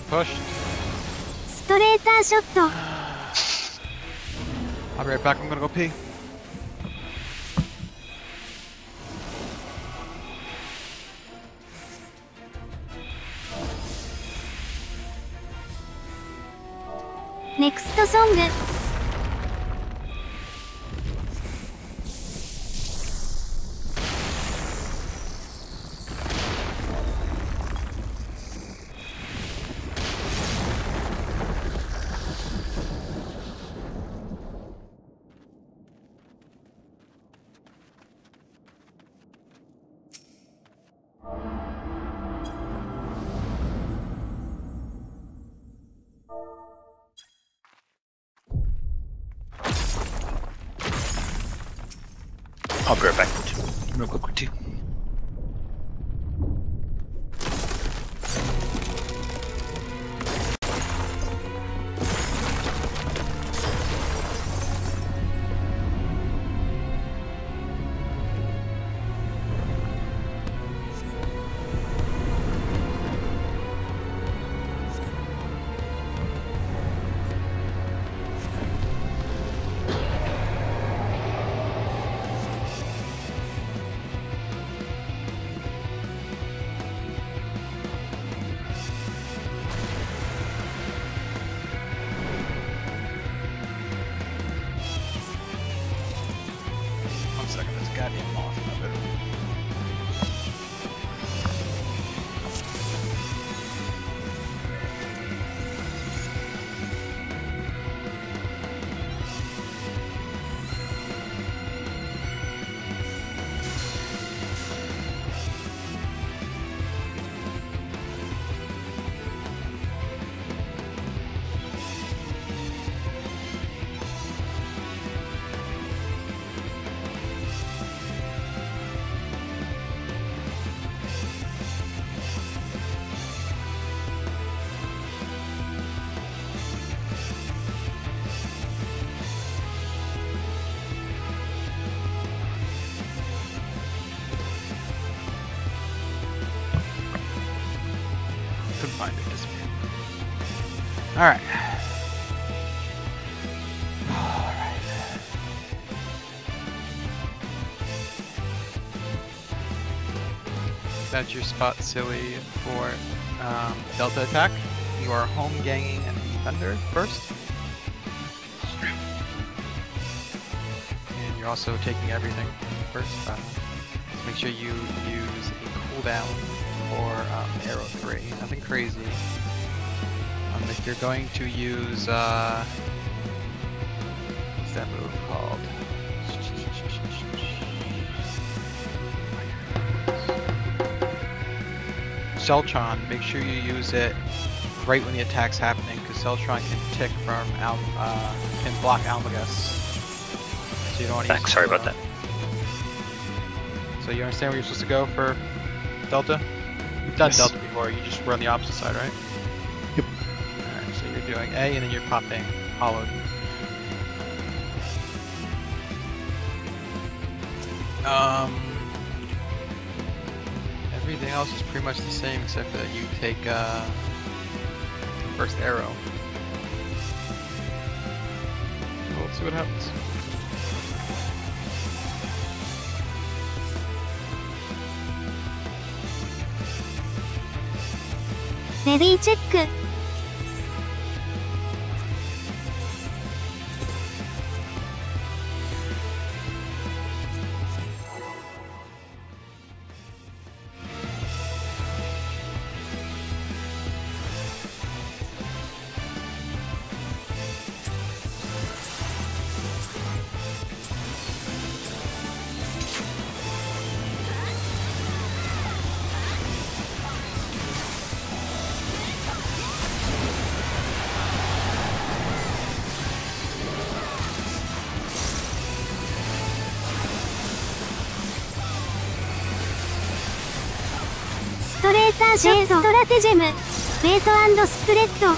Speaker 1: Pushed.
Speaker 8: ストレーターショット
Speaker 1: I'll be right back, I'm gonna go pee.
Speaker 8: ネクストソング
Speaker 2: I'll be right back. Real quick too.
Speaker 1: One second, this goddamn moth in my bedroom. Couldn't find it, disappeared. Alright. Alright. That's your spot, silly, for Delta attack. You are home ganging the Thunder first. And you're also taking everything first. So make sure you use a cooldown for arrow 3. Nothing crazy. If you're going to use what's that move called? Celtron, make sure you use it right when the attack's happening, because Celtron can tick from can block Almagus. So you don't want to use
Speaker 2: Sorry about that.
Speaker 1: So you understand where you're supposed to go for Delta? You've done
Speaker 7: Yes.
Speaker 1: Delta before, you just run the opposite side, right?
Speaker 7: Yep.
Speaker 1: Alright, so you're doing A and then you're popping Hollowed. Everything else is pretty much the same except that you take first arrow. So let's see what happens.
Speaker 8: Ready check. ーターショットストラテジェムウェイト&スプレッド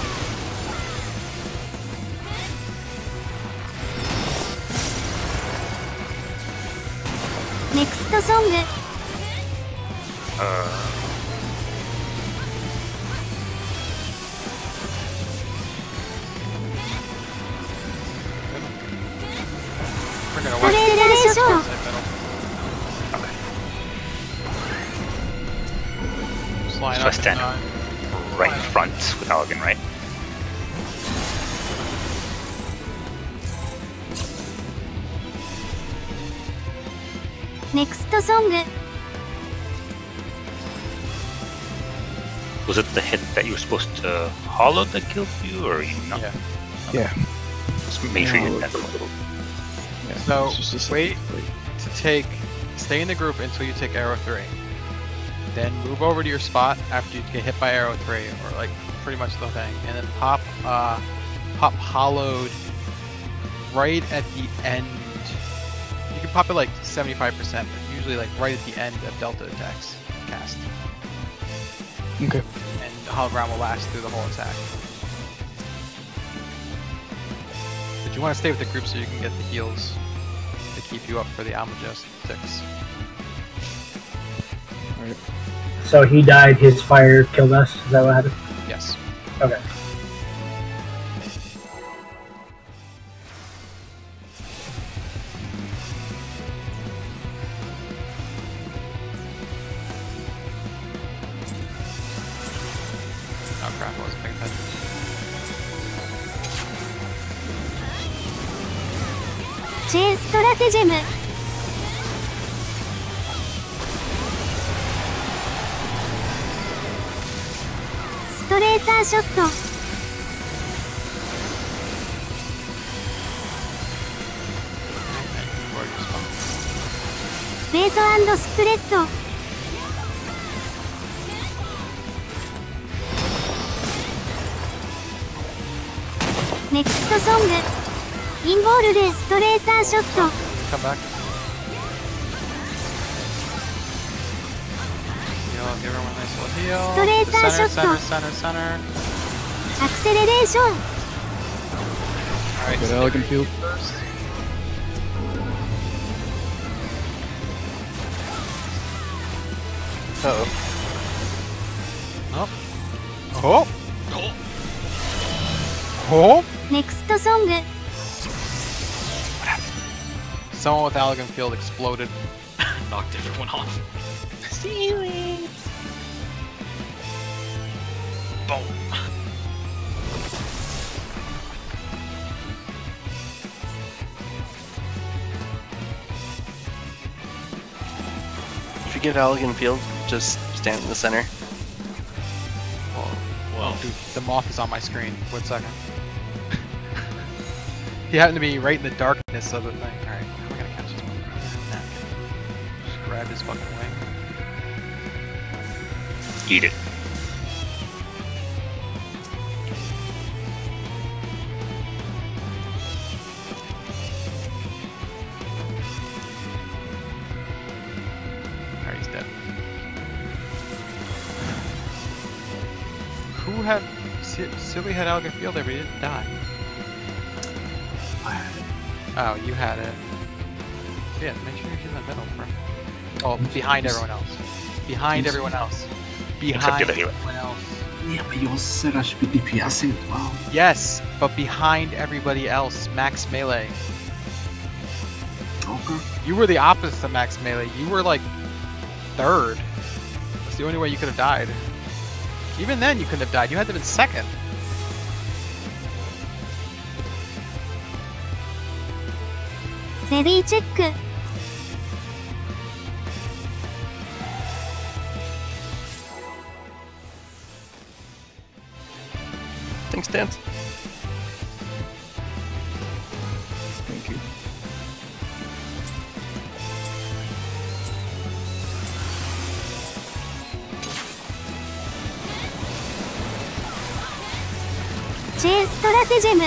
Speaker 8: ネクストソング
Speaker 1: We're gonna
Speaker 8: ストレーション
Speaker 1: line
Speaker 2: So I
Speaker 1: up
Speaker 2: stand right in front with Elegant, right?
Speaker 8: Next song.
Speaker 2: Was it the hit that you were supposed to hollow that killed you, or you not?
Speaker 1: Yeah.
Speaker 7: Yeah.
Speaker 2: Just make sure you hit that.
Speaker 7: Yeah.
Speaker 1: So
Speaker 7: it's just a second.
Speaker 1: wait to take, stay in the group until you take arrow 3. Then move over to your spot after you get hit by arrow 3, or like pretty much the thing, and then pop hollowed right at the end. You can pop it like 75%, but usually like right at the end of Delta attacks cast.
Speaker 7: Okay.
Speaker 1: And the hologram will last through the whole attack. But you want to stay with the group so you can get the heals to keep you up for the Almagestics.
Speaker 7: Alright.
Speaker 6: So he died, his fire killed us? Is that what happened?
Speaker 1: Yes.
Speaker 6: Okay.
Speaker 1: Oh crap, I wasn't paying attention.
Speaker 8: Chain Stratagem. Straighter shot. Wait and spread. Next song. Involved straighter shot.
Speaker 1: Come back. Heal, give everyone a nice little heal.
Speaker 8: Straighter
Speaker 1: Center.
Speaker 8: Acceleration.
Speaker 1: Alright,
Speaker 7: Good elegant field.
Speaker 1: first.
Speaker 3: Uh-oh.
Speaker 1: Oh! Oh!
Speaker 8: Next song.
Speaker 1: Someone with Elegant Field exploded.
Speaker 9: Knocked everyone off. Boom.
Speaker 3: If you get Elegant Field, just stand in the center.
Speaker 9: Well,
Speaker 1: Dude, the moth is on my screen. 1 second. He happened to be right in the darkness of the thing. Alright, how am I gonna catch this one? Just grab his fucking wing.
Speaker 2: Eat it.
Speaker 1: Alright, he's dead. Who had... Silly had Elegant Field there, but he didn't die.
Speaker 5: I had it.
Speaker 1: Oh, you had it. So yeah, make sure you're in the middle, bro. Oh, behind everyone else. Behind everyone else. Behind
Speaker 2: the hero.
Speaker 1: everyone else.
Speaker 5: Yeah, but you also said I should be DPSing as well.
Speaker 1: Yes, but behind everybody else, max melee.
Speaker 5: Okay.
Speaker 1: You were the opposite of max melee. You were like 3rd. That's the only way you could have died. Even then, you couldn't have died. You had to have been 2nd.
Speaker 8: Ready check.
Speaker 3: Thanks, Dance.
Speaker 7: Thank you.
Speaker 8: Chain Stratagem.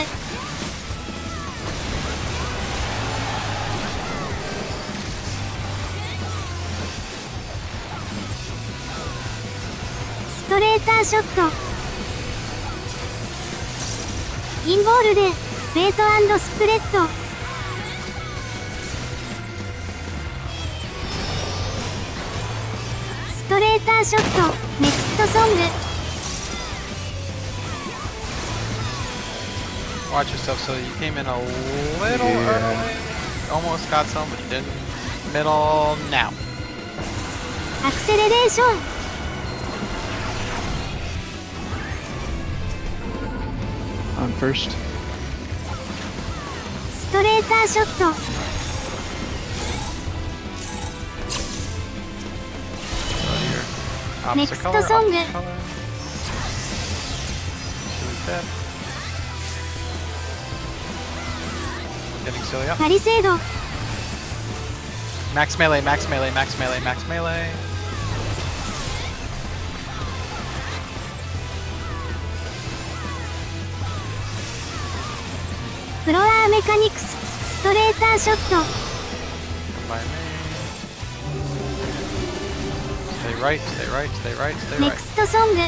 Speaker 8: ーターショット。インボールでベイト&スプレッド。ストレーターショット。ネクストソング。
Speaker 1: Watch yourself. So you came in a little early. Almost got some, but you didn't. Middle now.
Speaker 8: アクセレレーション。
Speaker 7: On first.
Speaker 8: ストレーターショット。
Speaker 1: Opposite
Speaker 8: Next
Speaker 1: color,
Speaker 8: song.
Speaker 1: opposite color. Silly step. Getting silly up.
Speaker 8: パリセード。
Speaker 1: Max melee, max melee, max melee, max melee.
Speaker 8: フロアメカニクス。ストレーターショット。
Speaker 1: By me. Stay right, stay right, stay right, stay
Speaker 8: ネ
Speaker 1: right.
Speaker 8: クストソング。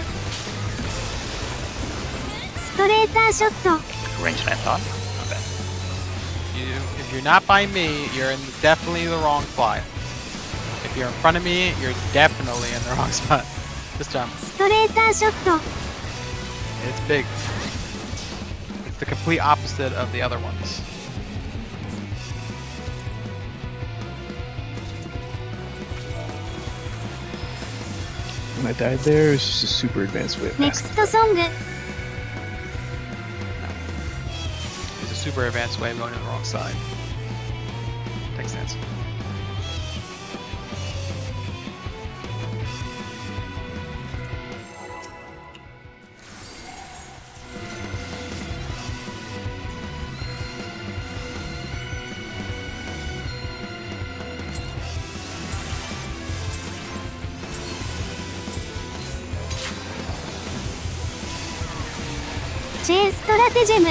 Speaker 8: ストレーターショット。
Speaker 2: Range and I thought. Not bad.
Speaker 1: If you're not by me, you're in definitely the wrong spot. If you're in front of me, you're definitely in the wrong spot. Just jump.
Speaker 8: ストレーターショット。
Speaker 1: It's big. It's the complete opposite of the other ones.
Speaker 7: When I died there, it was just a super advanced way of
Speaker 8: ネクス
Speaker 7: passing.
Speaker 8: トソング。
Speaker 1: It's a super advanced way of going to the wrong side. Take stance.
Speaker 8: J ストラテジェム。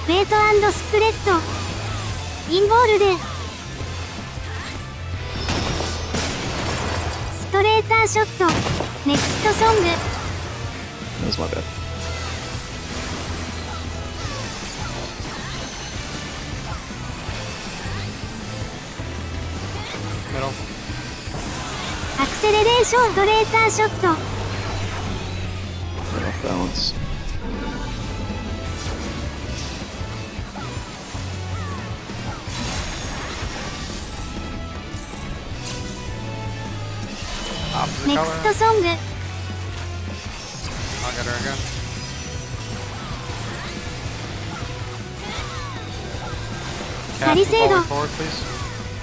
Speaker 8: ベイト&スプレッド。インボールでストレーターショット。ネクストソング。
Speaker 7: That was my bad.
Speaker 1: Middle.
Speaker 8: アクセレレーション。ストレーターショット。
Speaker 7: Right off balance.
Speaker 1: Opposite
Speaker 8: ネク
Speaker 1: color.
Speaker 8: ストソング。
Speaker 1: I'll get her again. Kath, move all the way forward, please.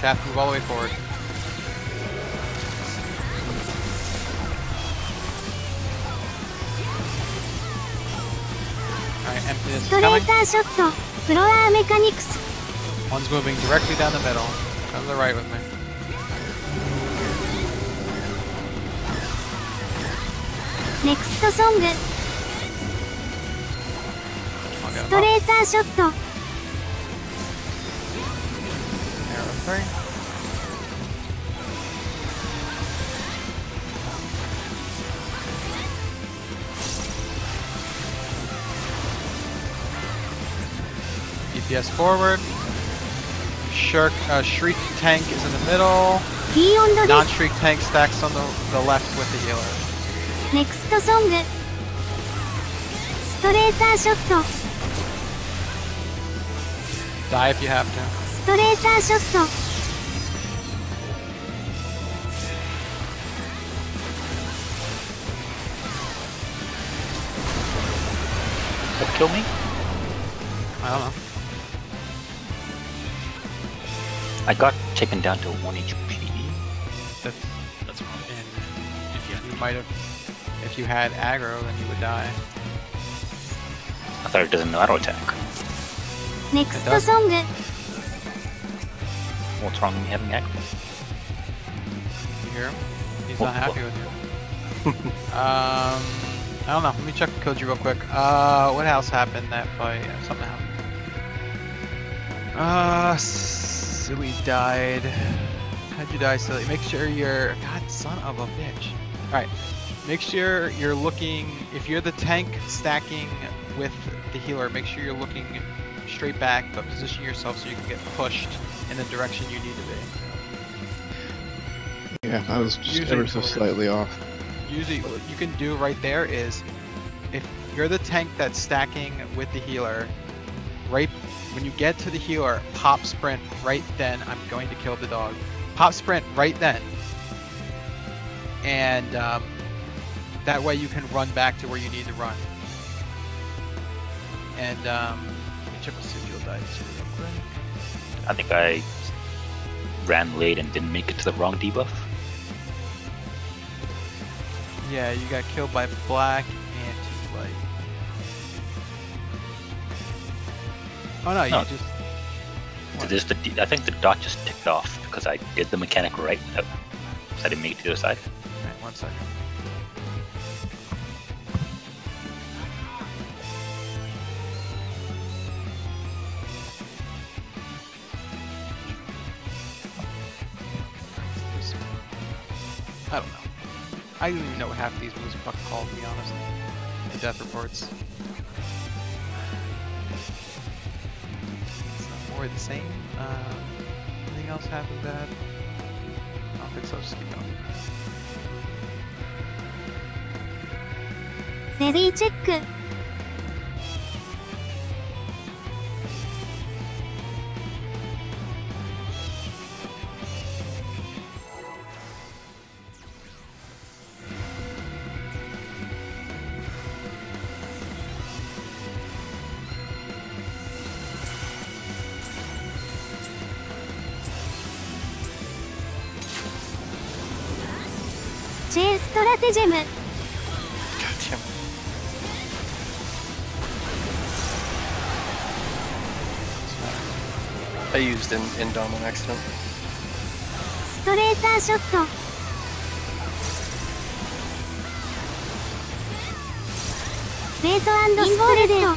Speaker 1: Kath, move all the way forward. Alright, empty this
Speaker 8: ス
Speaker 1: is
Speaker 8: トレー
Speaker 1: coming.
Speaker 8: ターショット。フロアメカニクス。
Speaker 1: One's moving directly down the middle. Come to the right with me.
Speaker 8: ネクストソング。
Speaker 1: I'll get
Speaker 8: ス
Speaker 1: him
Speaker 8: ト
Speaker 1: up.
Speaker 8: レーターショット。
Speaker 1: Arrow 3. DPS forward. Shriek tank is in the middle.
Speaker 8: キーオンドです。
Speaker 1: Non-shriek tank stacks on the left with the healer.
Speaker 8: ネクストソング。ストレーターショット。
Speaker 1: Die if you have to.
Speaker 8: ストレーターショット。
Speaker 2: What killed me?
Speaker 1: I don't know.
Speaker 2: I got taken down to 1 HP.
Speaker 9: That's wrong.
Speaker 1: And
Speaker 9: If you
Speaker 1: you might have, if you had aggro, then you would die.
Speaker 2: I thought it doesn't auto attack.
Speaker 8: ネクストソング。
Speaker 2: What's wrong with me having aggro?
Speaker 1: You hear him? He's
Speaker 2: Well,
Speaker 1: not happy
Speaker 2: well.
Speaker 1: with you. I don't know. Let me check Koji real quick. What else happened that fight? Something happened. Silly died. How'd you die, Silly? Make sure you're... God, son of a bitch. Alright. Make sure you're looking... If you're the tank stacking with the healer, make sure you're looking straight back, but position yourself so you can get pushed in the direction you need to be.
Speaker 7: Yeah, I was just
Speaker 1: Usually
Speaker 7: ever so slightly off.
Speaker 1: Usually what you can do right there is, if you're the tank that's stacking with the healer, right when you get to the healer, pop sprint right then. I'm going to kill the dog. Pop sprint right then. And that way you can run back to where you need to run. And let me check what Sigil died to real quick.
Speaker 2: I think I ran late and didn't make it to the wrong debuff.
Speaker 1: Yeah, you got killed by black anti-light. Oh no, you
Speaker 2: No.
Speaker 1: just...
Speaker 2: So there's I think the dot just ticked off because I did the mechanic right, so I didn't make it to the other side.
Speaker 1: Alright, 1 second. I don't know. I don't even know what half of these moves are fucking called, to be honest. The death reports. It's not more the same. Anything else happened bad? I don't think so, just keep going.
Speaker 8: レディーチェック。チェーンストラテジェム。
Speaker 3: God damn. I used in Dom on accident.
Speaker 8: ストレーターショット。レート&ストレート。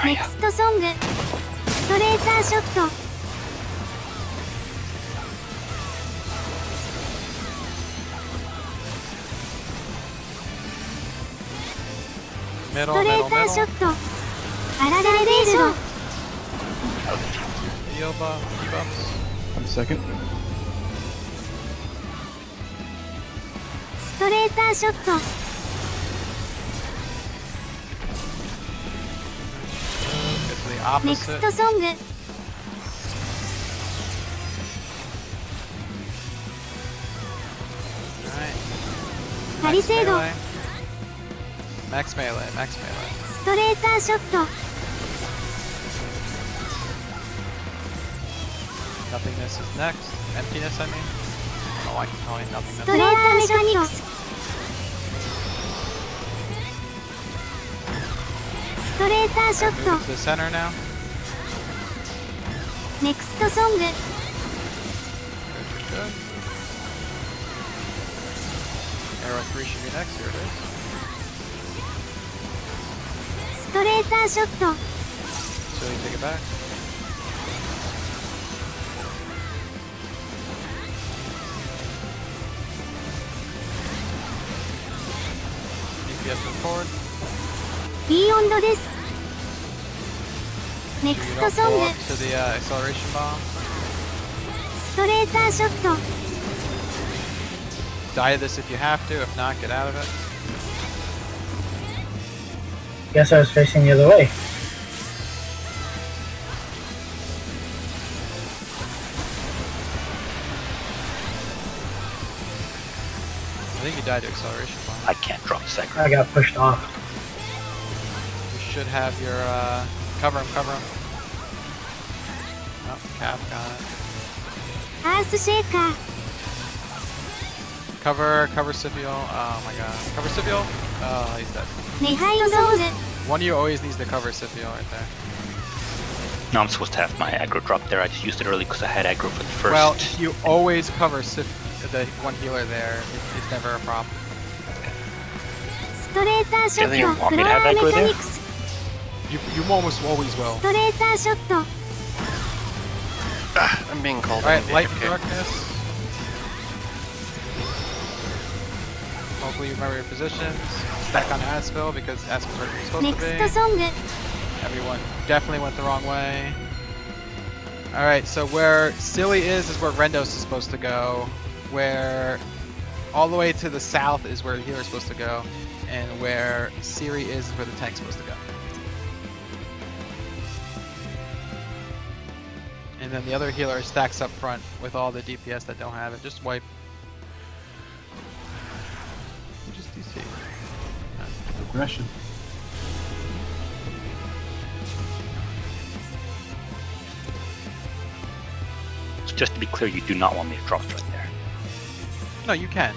Speaker 8: ネクストソング。ストレーターショット。 ストレーターショット。アララレーション。
Speaker 1: Heal buff, debuffs.
Speaker 7: 1 second.
Speaker 8: ストレーターショット。
Speaker 1: Get to the
Speaker 8: ネクス
Speaker 1: opposite.
Speaker 8: トソング。
Speaker 1: Alright.
Speaker 8: パリセード。
Speaker 1: Max melee, max melee.
Speaker 8: ストレーターショット。
Speaker 1: Nothingness is next. Emptiness, I mean. Oh, I can call it
Speaker 8: ス
Speaker 1: nothingness.
Speaker 8: トレーターメカニクス。ストレーターショッ
Speaker 1: Move
Speaker 8: ト。
Speaker 1: it to the center now.
Speaker 8: ネクストソング。
Speaker 1: Good, good, good. Arrow 3 should be next. Here it is.
Speaker 8: ストレーターショット。
Speaker 1: So you take it back. DPS move forward.
Speaker 8: ビーオンドです。ネク
Speaker 1: You
Speaker 8: ス
Speaker 1: don't
Speaker 8: トソン
Speaker 1: pull
Speaker 8: グ。
Speaker 1: up to the acceleration bomb.
Speaker 8: ストレーターショット。
Speaker 1: Die to this if you have to. If not, get out of it.
Speaker 6: Guess I was facing the other way.
Speaker 1: I think you died to acceleration bomb.
Speaker 2: I can't drop the second.
Speaker 6: I got pushed off.
Speaker 1: You should have your cover him, cover him. Oh, Cap got it.
Speaker 8: アースシェイカー。
Speaker 1: Cover Scipio. Oh my god. Cover Scipio? Oh, he's dead.
Speaker 8: ネクストソング。
Speaker 1: One of you always needs to cover Scipio right there.
Speaker 2: No, I'm supposed to have my aggro drop there. I just used it early because I had aggro for the first.
Speaker 1: Well, you always cover the one healer there. It's never a problem.
Speaker 8: ストレーターショ
Speaker 2: Doesn't
Speaker 8: ッ
Speaker 2: even
Speaker 8: ト
Speaker 2: want
Speaker 8: ク
Speaker 2: me
Speaker 8: ラ
Speaker 2: to have
Speaker 8: ーメ
Speaker 2: aggro
Speaker 8: カニ
Speaker 2: there?
Speaker 8: クス
Speaker 1: You almost always will.
Speaker 8: ストレーターショット
Speaker 3: I'm being called
Speaker 1: Alright,
Speaker 3: in.
Speaker 1: light and darkness. Hopefully you remember your positions. Back on Asphalt because Asphalt's where you're supposed
Speaker 8: ネ
Speaker 1: to
Speaker 8: クス
Speaker 1: be.
Speaker 8: トソング
Speaker 1: Everyone definitely went the wrong way. Alright, so where Silly is where Rendos is supposed to go. Where all the way to the south is where Healer's supposed to go. And where Siri is where the tank's supposed to go. And then the other healer stacks up front with all the DPS that don't have it. Just wipe. Just DC.
Speaker 5: Aggression.
Speaker 2: So just to be clear, you do not want me to drop right there.
Speaker 1: No, you can.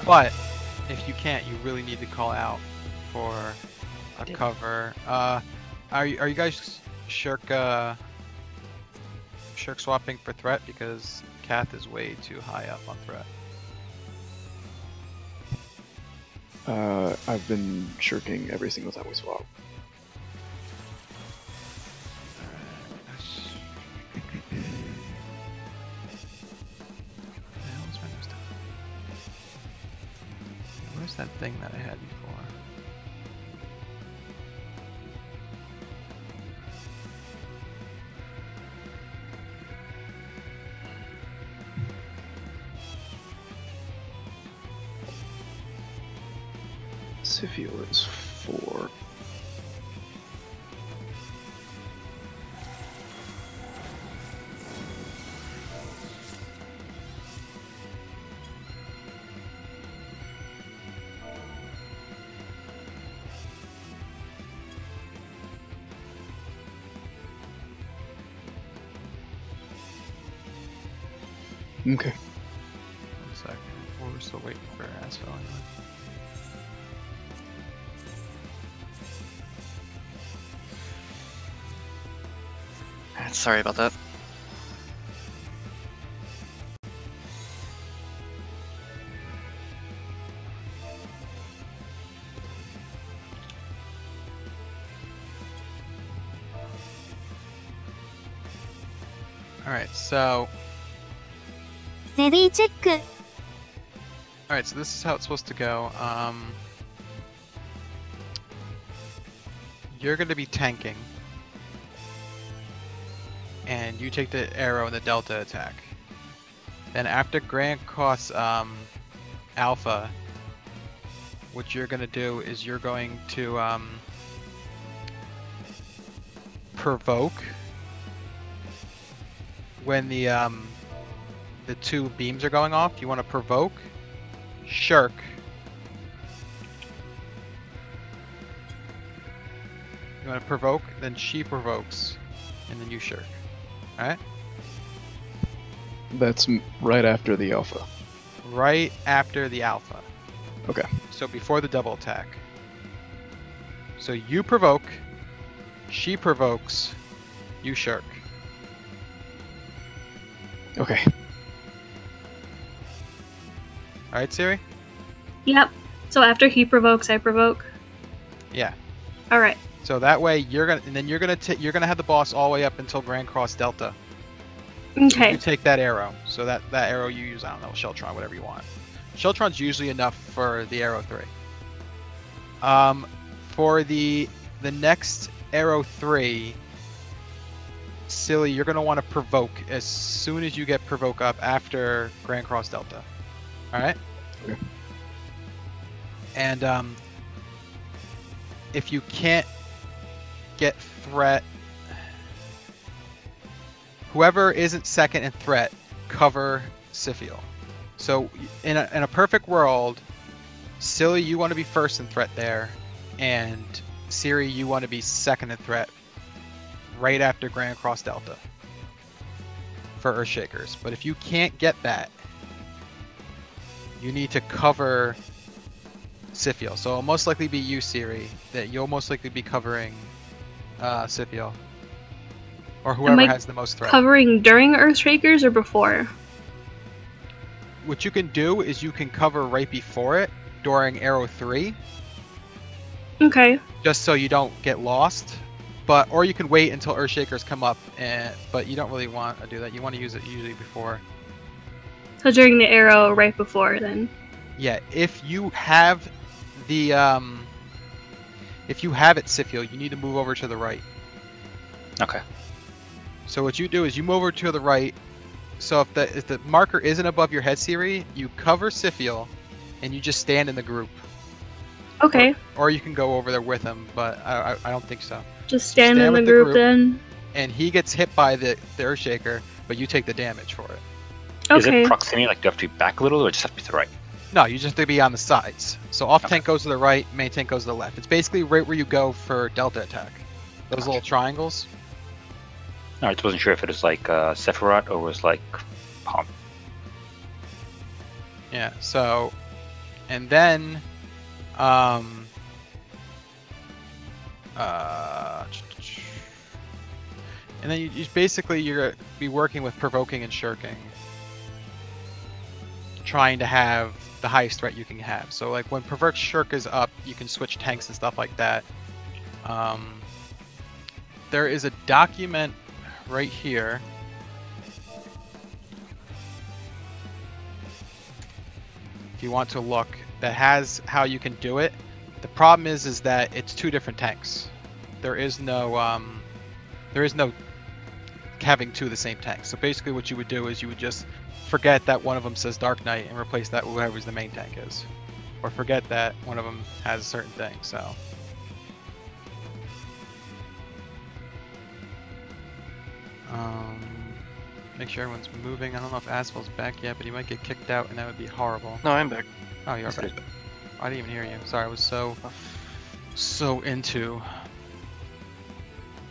Speaker 1: But if you can't, you really need to call out for a cover. Are you guys shirk swapping for threat because Kath is way too high up on threat.
Speaker 7: I've been shirking every single time we swap.
Speaker 1: Where's that thing that I had before?
Speaker 7: Sefi is 4. Okay.
Speaker 1: 1 second. We're still waiting for Asphalt.
Speaker 3: Sorry about that.
Speaker 1: Alright, so
Speaker 8: レディーチェック
Speaker 1: alright, so this is how it's supposed to go. You're gonna be tanking. And you take the arrow and the delta attack. Then after Grand Cross Alpha, what you're gonna do is you're going to provoke when the 2 beams are going off. You want to provoke, shirk, you want to provoke, then she provokes, and then you shirk. Alright?
Speaker 7: That's right after the alpha.
Speaker 1: Right after the alpha.
Speaker 7: Okay.
Speaker 1: So before the double attack. So you provoke, she provokes, you shirk.
Speaker 7: Okay.
Speaker 1: Alright, Siri?
Speaker 4: Yep. So after he provokes, I provoke.
Speaker 1: Yeah.
Speaker 4: All right.
Speaker 1: So that way you're gonna have the boss all the way up until Grand Cross Delta.
Speaker 4: Okay.
Speaker 1: You take that arrow. So that arrow you use, I don't know, Sheltron, whatever you want. Sheltron's usually enough for the arrow 3. For the next arrow 3, Silly, you're gonna want to provoke as soon as you get provoke up after Grand Cross Delta. Alright?
Speaker 7: Okay.
Speaker 1: And if you can't get threat, whoever isn't second in threat, cover Siphiel. So in a perfect world, Silly, you want to be first in threat there, and Siri, you want to be second in threat right after Grand Cross Delta for Earthshakers. But if you can't get that, you need to cover Siphiel. So it'll most likely be you, Siri, that you'll most likely be covering Siphiel. or whoever
Speaker 4: I
Speaker 1: has the most threat.
Speaker 4: covering during Earthshakers or before?
Speaker 1: What you can do is you can cover right before it during arrow 3,
Speaker 4: Okay.
Speaker 1: just so you don't get lost. Or you can wait until Earthshakers come up, but you don't really want to do that. You want to use it usually before.
Speaker 4: So during the arrow right before then.
Speaker 1: Yeah, if you have the if you have it, Sifil, you need to move over to the right.
Speaker 2: Okay.
Speaker 1: So what you do is you move over to the right. So if the marker isn't above your head, Siri, you cover Sifil, and you just stand in the group.
Speaker 4: Okay.
Speaker 1: Or you can go over there with him, but I don't think so.
Speaker 4: Just stand in the
Speaker 1: with
Speaker 4: group then.
Speaker 1: And he gets hit by the Earthshaker, but you take the damage for it.
Speaker 2: Is
Speaker 4: Okay.
Speaker 2: it proximity? Like, do you have to be back a little, or just have to be to the right?
Speaker 1: No, you just have to be on the sides. So off tank goes to the right, main tank goes to the left. It's basically right where you go for Delta attack. Those little triangles.
Speaker 2: No, I just wasn't sure if it was like Sephiroth or was like Palm.
Speaker 1: Yeah, so, and then, and then you basically you're gonna be working with provoking and shirking, trying to have the highest threat you can have. So like when provoke shirk is up, you can switch tanks and stuff like that. There is a document right here. If you want to look, that has how you can do it. The problem is that it's two different tanks. There is no having two of the same tanks. So basically what you would do is you would just forget that one of them says Dark Knight and replace that with whoever's the main tank is. Or forget that one of them has a certain thing, so. Make sure everyone's moving. I don't know if Asphalt's back yet, but he might get kicked out and that would be horrible.
Speaker 3: No, I'm back.
Speaker 1: Oh, you are back. I didn't even hear you. Sorry, I was so into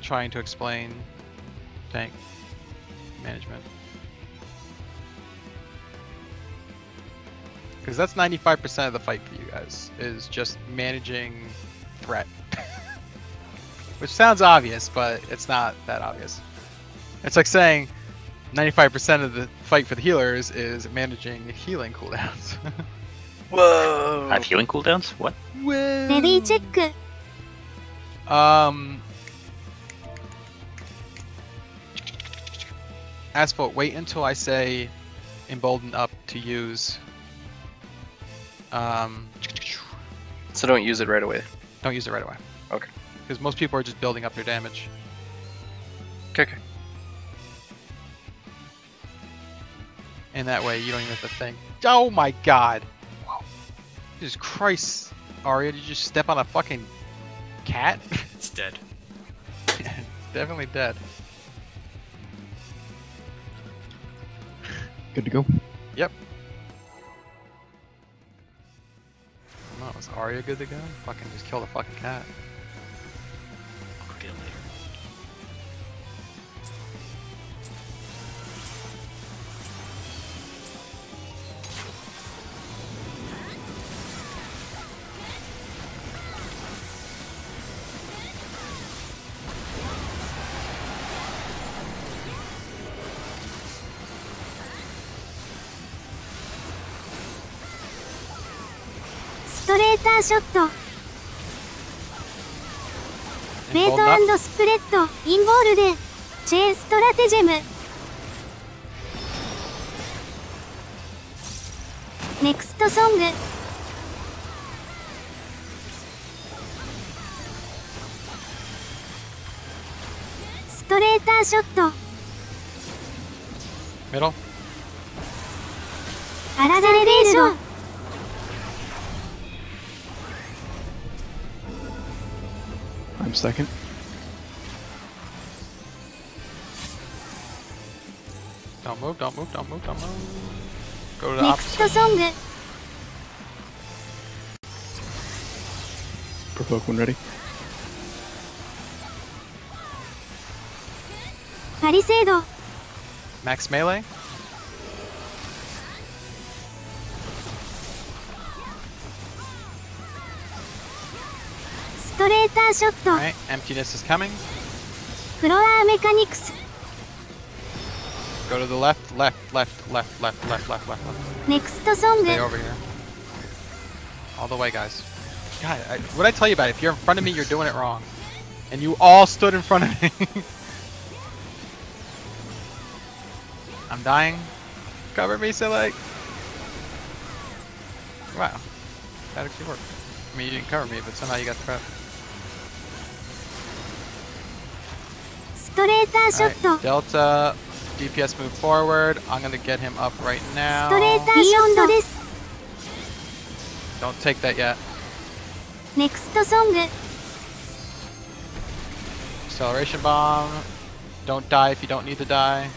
Speaker 1: trying to explain tank management. Because that's 95% of the fight for you guys, is just managing threat. Which sounds obvious, but it's not that obvious. It's like saying 95% of the fight for the healers is managing healing cooldowns.
Speaker 3: Whoa!
Speaker 2: I have healing cooldowns? What?
Speaker 8: Ready check.
Speaker 1: Asphalt, wait until I say embolden up to use.
Speaker 3: So don't use it right away.
Speaker 1: Don't use it right away.
Speaker 3: Okay.
Speaker 1: Because most people are just building up their damage.
Speaker 3: Okay.
Speaker 1: And that way you don't even have to think. Oh my god! Wow. Jesus Christ, Aria, did you just step on a fucking cat?
Speaker 9: It's dead.
Speaker 1: It's definitely dead.
Speaker 7: Good to go.
Speaker 1: Yep. Oh, is Aria good to go? Fucking just kill the fucking cat.
Speaker 9: I'll get it later.
Speaker 8: ストレーターショット。メイ
Speaker 1: Embolden
Speaker 8: ト
Speaker 1: up.
Speaker 8: スプレッドインボールでチェーンストラテジェム。ネクストソング。ストレーターショット。
Speaker 1: Middle.
Speaker 8: アラゼレレーション。
Speaker 7: I'm second.
Speaker 1: Don't move, don't move, don't move, don't move. Go to the
Speaker 8: ネクス
Speaker 1: opposite.
Speaker 8: トソング。
Speaker 7: Provoke when ready.
Speaker 8: パリセード。
Speaker 1: Max melee.
Speaker 8: ストレーターショット。
Speaker 1: Alright, emptiness is coming.
Speaker 8: フロアメカニクス
Speaker 1: Go to the left, left, left, left, left, left, left, left, left.
Speaker 8: ネクストソング
Speaker 1: Stay over here. All the way, guys. God, what'd I tell you about it? If you're in front of me, you're doing it wrong. And you all stood in front of me. I'm dying. Cover me, Silly. Wow. That actually worked. I mean, you didn't cover me, but somehow you got the prep.
Speaker 8: ストレーターショット
Speaker 1: Alright, Delta, DPS move forward. I'm gonna get him up right
Speaker 8: ス
Speaker 1: now.
Speaker 8: トレーターショットです
Speaker 1: Don't take that yet.
Speaker 8: ネクストソング
Speaker 1: Acceleration bomb. Don't die if you don't need to die.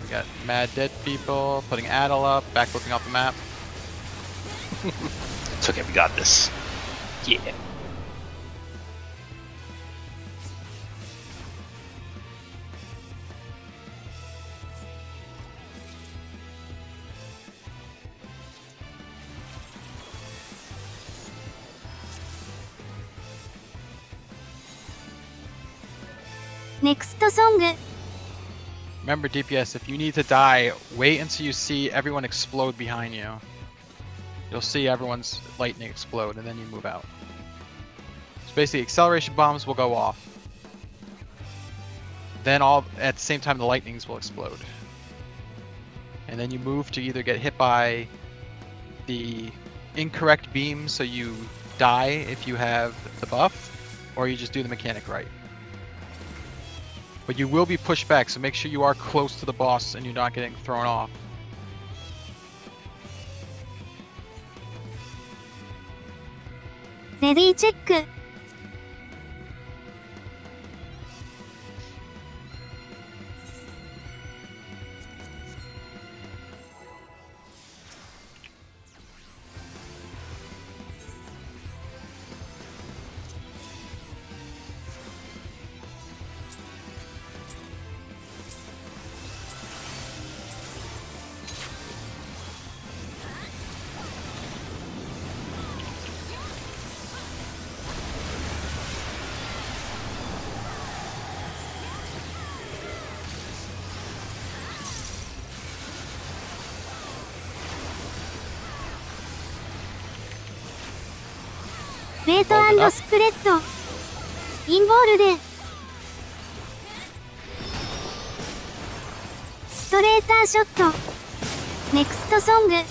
Speaker 1: We got mad dead people. Putting Adel up. Back looking off the map.
Speaker 2: It's okay, we got this. Yeah.
Speaker 8: Next song.
Speaker 1: Remember, DPS, if you need to die, wait until you see everyone explode behind you. You'll see everyone's lightning explode, and then you move out. So basically, acceleration bombs will go off. Then at the same time, the lightnings will explode. And then you move to either get hit by the incorrect beam, so you die if you have the buff, or you just do the mechanic right. But you will be pushed back, so make sure you are close to the boss and you're not getting thrown off.
Speaker 8: Ready check. Wait and spread. Involved. Straighter shot. Next song.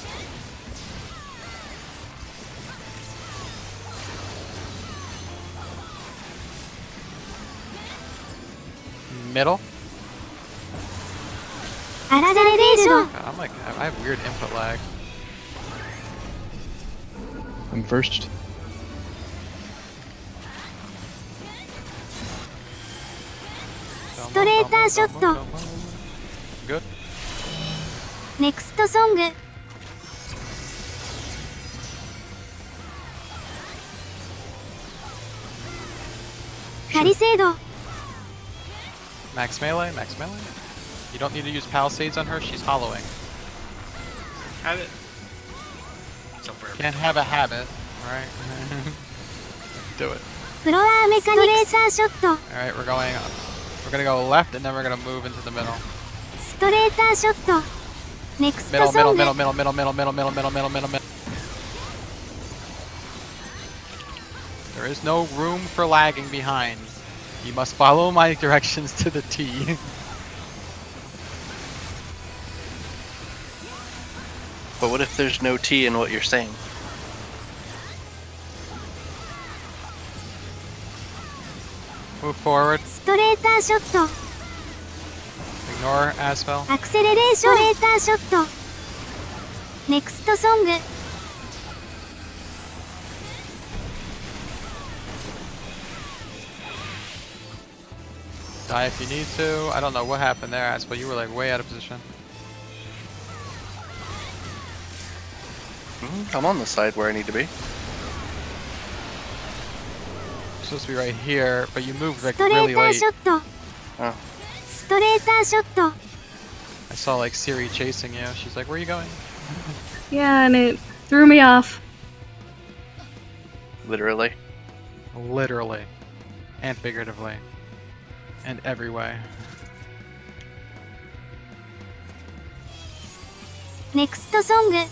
Speaker 1: Middle.
Speaker 8: Acceleration.
Speaker 1: I have weird input lag.
Speaker 7: I'm first.
Speaker 8: Straighter shot.
Speaker 1: Good.
Speaker 8: Next song. Palisade.
Speaker 1: Max melee, max melee. You don't need to use palisades on her, she's hollowing.
Speaker 9: Have it. So for
Speaker 1: Can't have a habit, alright? Do it.
Speaker 8: Floor mechanics shot.
Speaker 1: Alright, we're gonna go left and then we're gonna move into the middle.
Speaker 8: Straighter shot. Next
Speaker 1: Middle.
Speaker 8: song.
Speaker 1: Middle. There is no room for lagging behind. You must follow my directions to the T.
Speaker 3: But what if there's no T in what you're saying?
Speaker 1: Move forward.
Speaker 8: Straighter shot.
Speaker 1: Ignore Asphalt.
Speaker 8: Acceleration. Straighter shot. Next song.
Speaker 1: Die if you need to. I don't know what happened there, Asphalt. You were like way out of position.
Speaker 3: I'm on the side where I need to be.
Speaker 1: You're supposed to be right here, but you moved like really
Speaker 8: Straighter
Speaker 1: late.
Speaker 8: shot.
Speaker 3: Oh.
Speaker 8: Straighter shot.
Speaker 1: I saw like Siri chasing you. She's like, where are you going?
Speaker 4: Yeah, and it threw me off.
Speaker 3: Literally.
Speaker 1: Literally. And figuratively. And every way.
Speaker 8: Next song.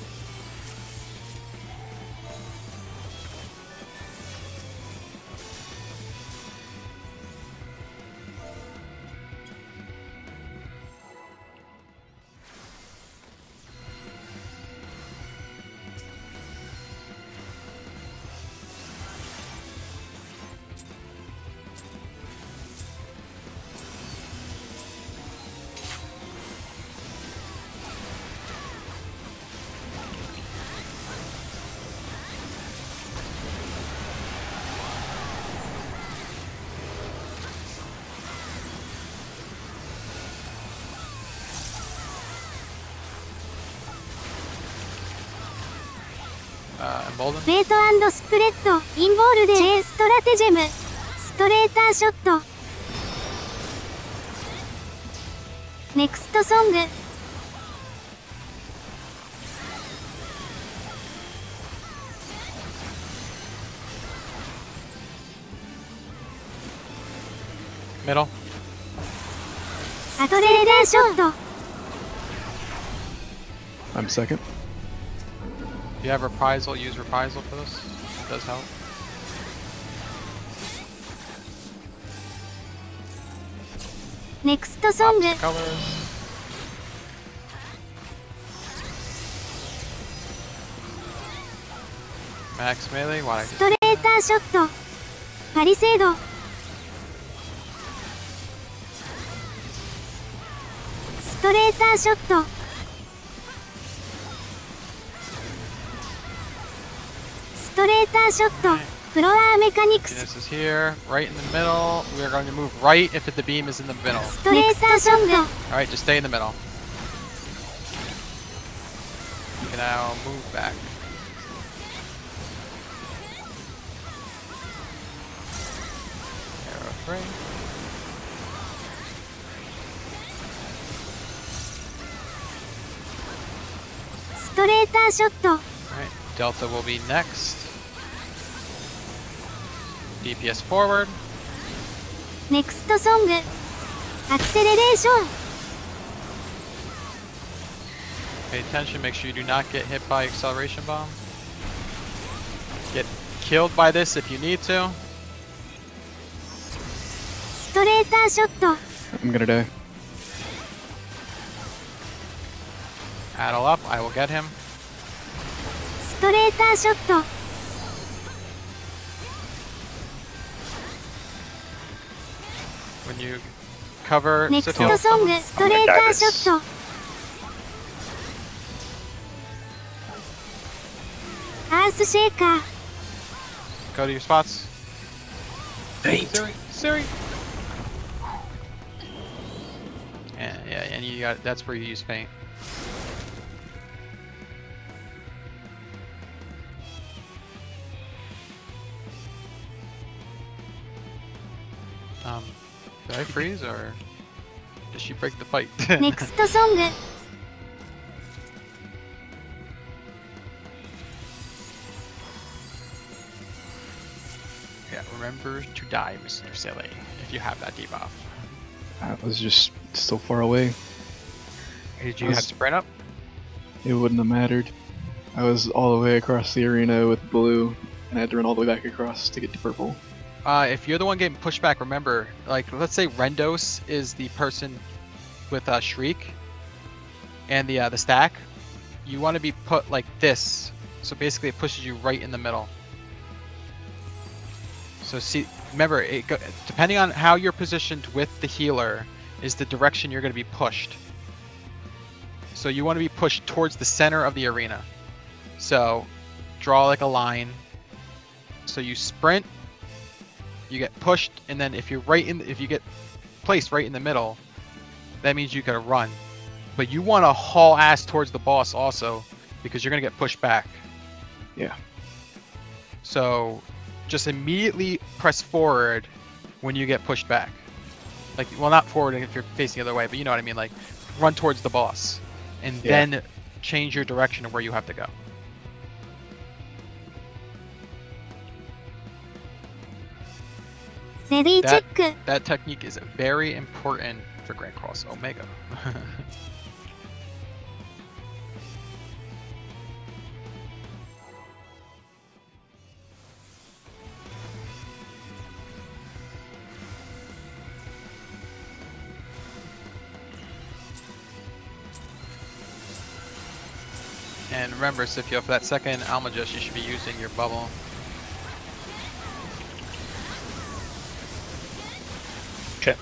Speaker 1: Embolden.
Speaker 8: レート&スプレッド、インボールで J ストラテジェム、ストレーターショット。ネクストソング。
Speaker 1: Middle.
Speaker 8: ストレーターショット。
Speaker 7: I'm second.
Speaker 1: If you have reprisal, use reprisal for this. It does help.
Speaker 8: Next song.
Speaker 1: Opposite colors. Max melee. Why?
Speaker 8: ストレーターショット。パリセード。ストレーターショット。ストレーターショット。フロアメカニクス。
Speaker 1: This is here, right in the middle. We are going to move right if the beam is in the middle.
Speaker 8: ストレーターショット。
Speaker 1: Alright, just stay in the middle. You can now move back. Arrow 3.
Speaker 8: Stomp. ストレーターショット。
Speaker 1: Alright, Delta will be next. DPS forward.
Speaker 8: ネクストソング。アクセレレーション。
Speaker 1: Pay attention, make sure you do not get hit by acceleration bomb. Get killed by this if you need to.
Speaker 8: ストレーターショット。
Speaker 7: I'm gonna die.
Speaker 1: Addle up, I will get him.
Speaker 8: ストレーターショット。
Speaker 1: When you cover
Speaker 8: ネクス
Speaker 1: Sefi.
Speaker 8: トソング。ストレーターショット。アースシェイカー。
Speaker 1: Go to your spots.
Speaker 5: Fate.
Speaker 1: Siri. And yeah, and you got that's where you use paint. Did I freeze or did she break the fight?
Speaker 8: ネクストソング。
Speaker 1: Yeah, remember to die, Mr. Silly, if you have that debuff.
Speaker 7: I was just so far away.
Speaker 1: Did you have sprint up?
Speaker 7: It wouldn't have mattered. I was all the way across the arena with blue, and I had to run all the way back across to get to purple.
Speaker 1: If you're the one getting pushed back, remember, like, let's say Rendos is the person with Shriek and the stack. You want to be put like this, so basically it pushes you right in the middle. So see, remember, depending on how you're positioned with the healer, is the direction you're going to be pushed. So you want to be pushed towards the center of the arena. So draw like a line. So you sprint. You get pushed, and then if you get placed right in the middle, that means you gotta run. But you want to haul ass towards the boss also, because you're gonna get pushed back.
Speaker 7: Yeah.
Speaker 1: So just immediately press forward when you get pushed back. Like, well, not forward if you're facing the other way, but you know what I mean. Like, run towards the boss, and then change your direction of where you have to go.
Speaker 8: レディーチェック。
Speaker 1: That technique is very important for Grand Cross Omega. And remember, Sefi, for that second Almagest, you should be using your bubble.
Speaker 2: Okay.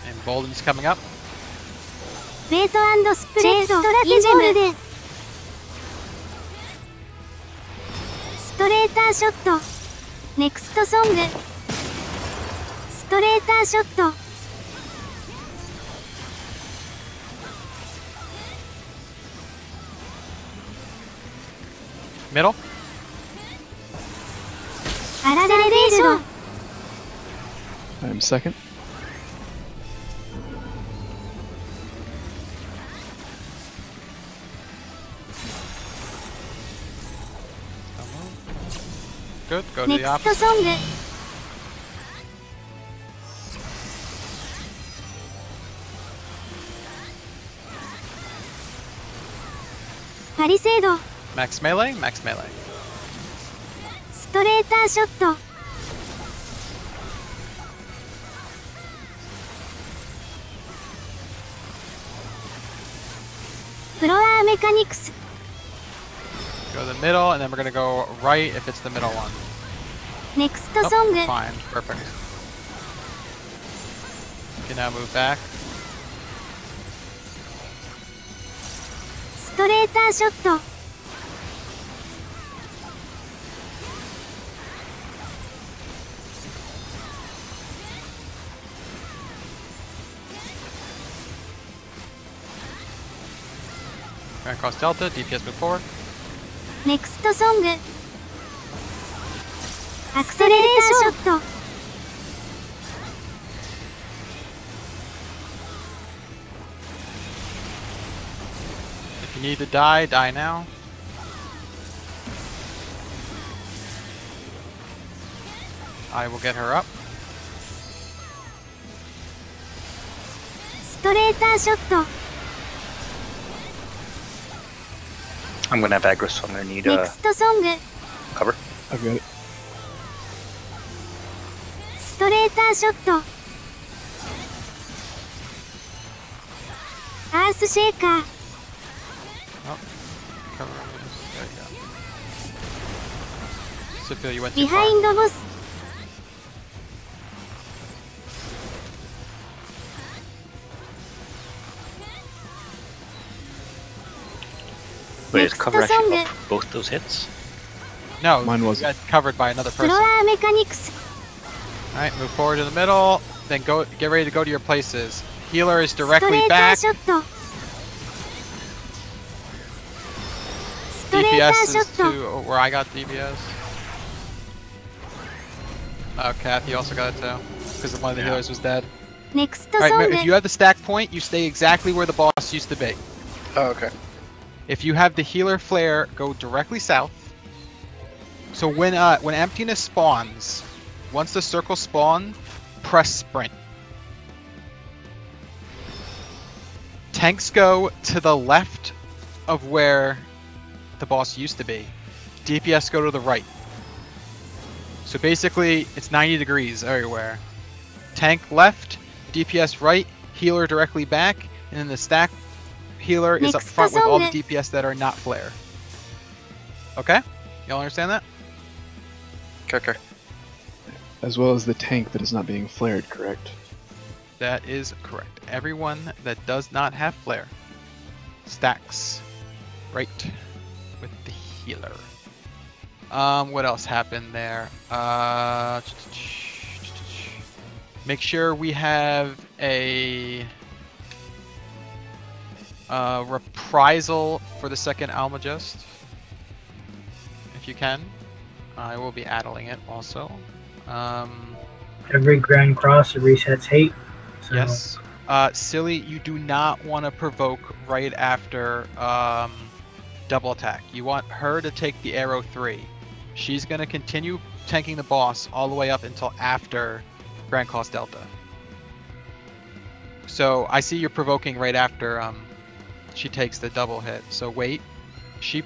Speaker 1: And Bolden's coming up.
Speaker 8: レート&スプレッドストラテジムでストレーターショット。ネクストソング。ストレーターショット。
Speaker 1: Middle.
Speaker 8: アラレレーション。
Speaker 7: I'm second.
Speaker 1: Good. Go to
Speaker 8: ネ
Speaker 1: the
Speaker 8: クスト
Speaker 1: opposite.
Speaker 8: ソング。パリセード。
Speaker 1: Max melee. Max melee.
Speaker 8: ストレーターショット。フロアメカニクス。
Speaker 1: Go to the middle, and then we're gonna go right if it's the middle one.
Speaker 8: ネクストソング。
Speaker 1: Fine. Perfect. You can now move back.
Speaker 8: ストレーターショット。
Speaker 1: Grand Cross Delta. DPS move forward.
Speaker 8: ネクストソング。アクセレーターショット。
Speaker 1: If you need to die, die now. I will get her up.
Speaker 8: ストレーターショット。
Speaker 2: I'm gonna have aggro, so I'm gonna need
Speaker 8: ネクストソング。
Speaker 2: cover.
Speaker 7: I've got it.
Speaker 8: ストレーターショット。アースシェーカー。
Speaker 1: Cover. There you go. Sefi, you went
Speaker 8: ビ
Speaker 1: too
Speaker 8: ハイ
Speaker 1: far.
Speaker 8: ンドボス。
Speaker 2: Wait, is
Speaker 8: Next
Speaker 2: cover actually
Speaker 8: song.
Speaker 2: up both those hits?
Speaker 1: No,
Speaker 7: Mine
Speaker 1: you
Speaker 7: wasn't.
Speaker 1: got covered by another
Speaker 8: フ
Speaker 1: person.
Speaker 8: ロアメカニクス。
Speaker 1: All right, move forward to the middle. Then go. Get ready to go to your places. Healer is
Speaker 8: スト
Speaker 1: directly
Speaker 8: レーター
Speaker 1: back.
Speaker 8: ショット。ストレーター
Speaker 1: DPS
Speaker 8: ショ
Speaker 1: is
Speaker 8: ット。
Speaker 1: to where I got DPS. Oh, Kathy also got it too, because one of the healers was dead.
Speaker 8: ネクスト
Speaker 1: All
Speaker 8: ソン
Speaker 1: right,
Speaker 8: グ。
Speaker 1: if you have the stack point, you stay exactly where the boss used to be.
Speaker 3: Oh, okay.
Speaker 1: If you have the healer flare, go directly south. So when emptiness spawns, once the circle spawn, press sprint. Tanks go to the left of where the boss used to be. DPS go to the right. So basically, it's 90 degrees everywhere. Tank left, DPS right, healer directly back, and then the stack healer is up
Speaker 8: Next
Speaker 1: front with all the
Speaker 8: song.
Speaker 1: DPS that are not flare. Okay? Y'all understand that?
Speaker 3: Okay.
Speaker 7: As well as the tank that is not being flared, correct?
Speaker 1: That is correct. Everyone that does not have flare stacks right with the healer. What else happened there? Make sure we have a reprisal for the second Almagest, if you can. I will be addling it also.
Speaker 6: Every Grand Cross it resets hate. So
Speaker 1: Yes. Silly, you do not want to provoke right after double attack. You want her to take the arrow 3. She's going to continue tanking the boss all the way up until after Grand Cost Delta. So I see you're provoking right after she takes the double hit. So wait. She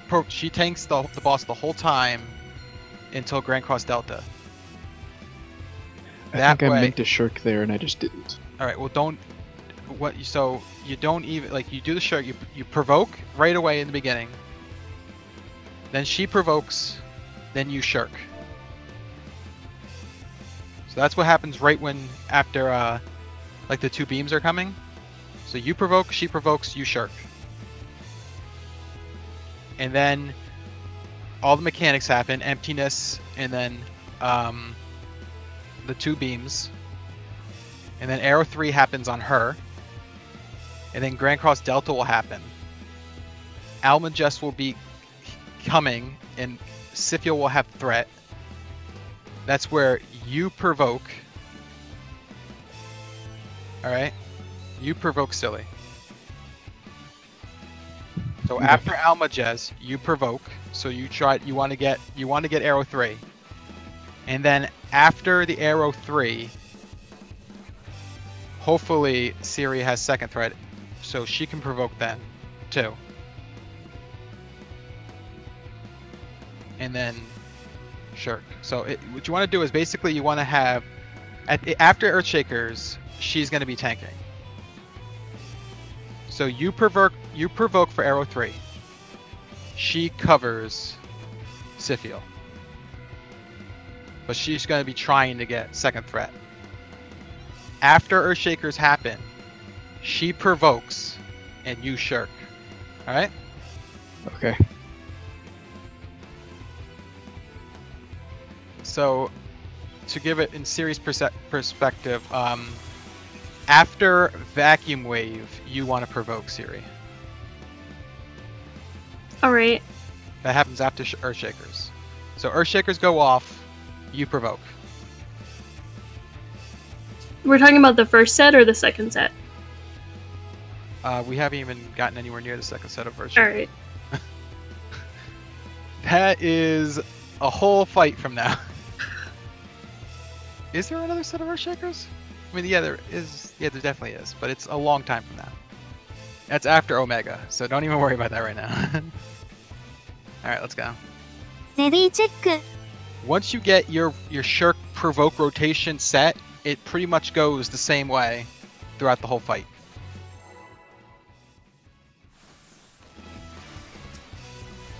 Speaker 1: tanks the boss the whole time until Grand Cross Delta.
Speaker 7: I think I meant to shirk there and I just didn't.
Speaker 1: All right. Well, don't. So you don't even like you do the shirk. You provoke right away in the beginning. Then she provokes, then you shirk. So that's what happens right when after like the 2 beams are coming. So you provoke, she provokes, you shirk. And then all the mechanics happen, emptiness, and then the 2 beams. And then arrow 3 happens on her. And then Grand Cross Delta will happen. Almagest will be coming, and Sifil will have threat. That's where you provoke. Alright? You provoke Silly. So after Almagest, you provoke. So you want to get arrow 3. And then after the arrow 3, hopefully Siri has second threat, so she can provoke then too. And then shirk. So what you want to do is basically you want to have after Earthshakers, she's going to be tanking. So you provoke for arrow 3. She covers Sifil. But she's going to be trying to get second threat. After Earthshakers happen, she provokes and you shirk. Alright?
Speaker 7: Okay.
Speaker 1: So, to give it in series perspective, after Vacuum Wave, you want to provoke Siri.
Speaker 4: Alright.
Speaker 1: That happens after Earthshakers. So Earthshakers go off, you provoke.
Speaker 4: We're talking about the first set or the second set?
Speaker 1: We haven't even gotten anywhere near the second set of Earthshakers.
Speaker 4: Alright.
Speaker 1: That is a whole fight from now. Is there another set of Earthshakers? I mean, yeah, there is. Yeah, there definitely is, but it's a long time from now. That's after Omega, so don't even worry about that right now. Alright, let's go.
Speaker 8: Ready check.
Speaker 1: Once you get your shirk provoke rotation set, it pretty much goes the same way throughout the whole fight.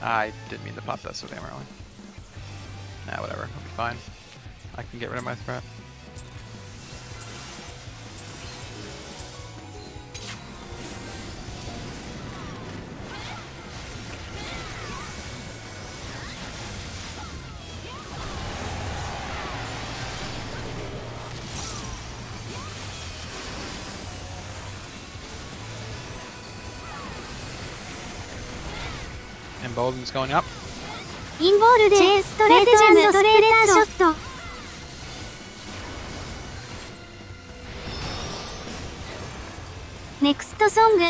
Speaker 1: I didn't mean to pop that so damn early. Nah, whatever. It'll be fine. I can get rid of my threat. Embolden's going up.
Speaker 8: インボールでストレートストレーターショット。ネクストソング。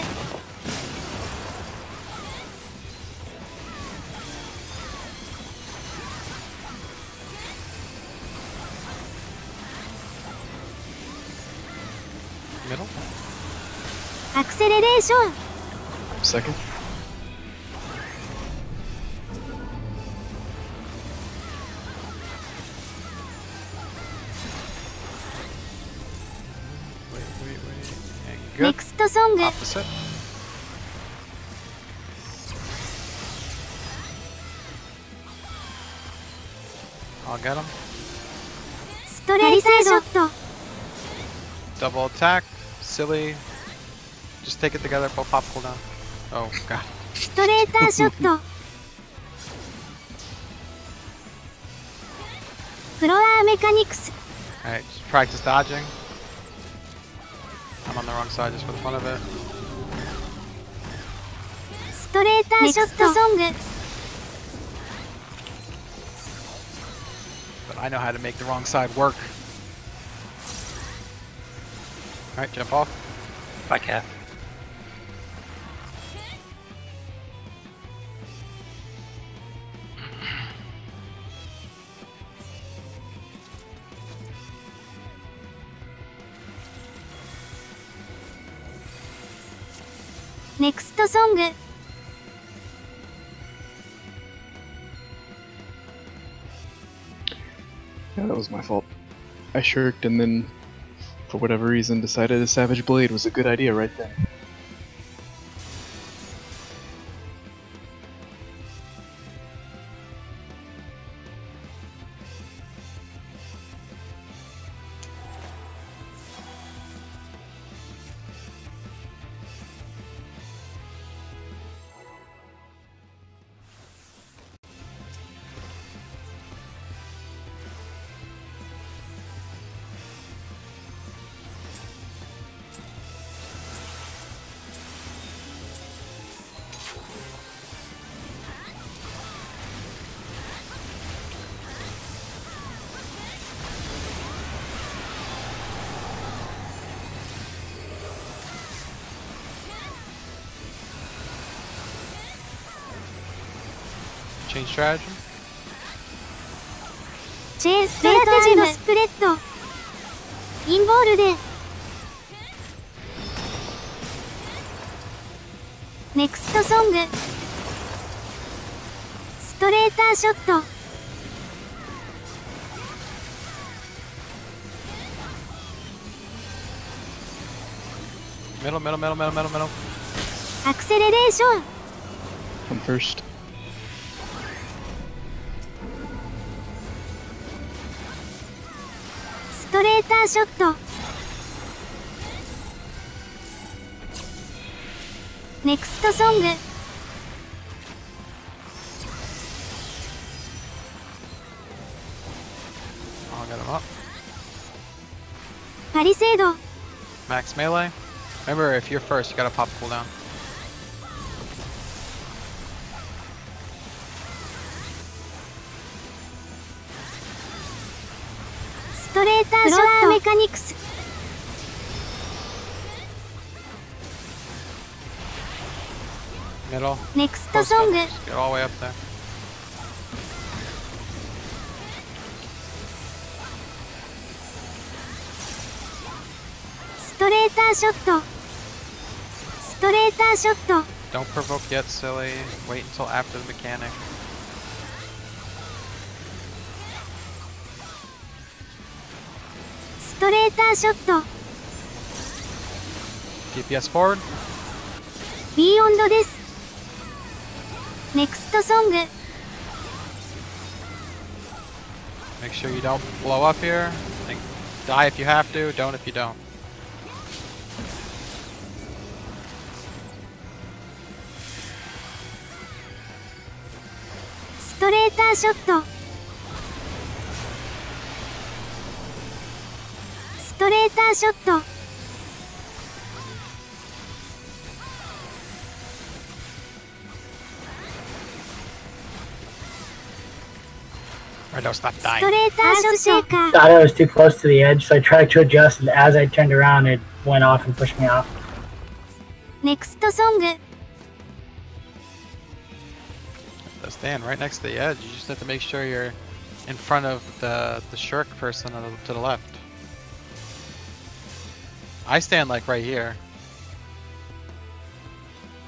Speaker 1: Middle.
Speaker 8: アクセレレーション。
Speaker 7: Second.
Speaker 1: Good.
Speaker 8: Next song.
Speaker 1: Opposite. I'll get him.
Speaker 8: Straight shot.
Speaker 1: Double attack. Silly. Just take it together. Both pop cooldown. Oh god.
Speaker 8: Straight shot. Floor mechanics.
Speaker 1: Alright, just practice dodging. I'm on the wrong side just for the fun of it.
Speaker 8: Straight shot song.
Speaker 1: But I know how to make the wrong side work. Alright, jump off.
Speaker 2: Bye, Cap.
Speaker 8: Next song.
Speaker 7: Yeah, that was my fault. I shirked and then, for whatever reason, decided a Savage Blade was a good idea right then.
Speaker 1: Change strategy.
Speaker 8: チェーンストラテジのスプレッド。インボールで。ネクストソング。ストレーターショット。
Speaker 1: Middle, middle, middle, middle, middle, middle.
Speaker 8: アクセレレーション。
Speaker 7: I'm first.
Speaker 8: ストレーターショット。ネクストソング。
Speaker 1: I'll get him up.
Speaker 8: パリセード。
Speaker 1: Max melee. Remember, if you're first, you gotta pop cooldown.
Speaker 8: ストレーターショット。メカニクス。
Speaker 1: Middle.
Speaker 8: ネクスト
Speaker 1: Close
Speaker 8: ソング。
Speaker 1: up. Just get all the way up there.
Speaker 8: ストレーターショット。ストレーターショット。
Speaker 1: Don't provoke yet, silly. Wait until after the mechanic.
Speaker 8: ストレーターショット。
Speaker 1: DPS forward.
Speaker 8: ビーヨンドです。ネクストソング。
Speaker 1: Make sure you don't blow up here. Die if you have to. Don't if you don't.
Speaker 8: ストレーターショット。ストレーターショット。
Speaker 1: Rendos, stop
Speaker 8: ス
Speaker 1: dying.
Speaker 8: トレーターショット。シェーカー。
Speaker 6: Thought I was too close to the edge, so I tried to adjust, and as I turned around, it went off and pushed me off.
Speaker 8: ネクストソング。
Speaker 1: Stand right next to the edge. You just have to make sure you're in front of the shirk person to the left. I stand like right here.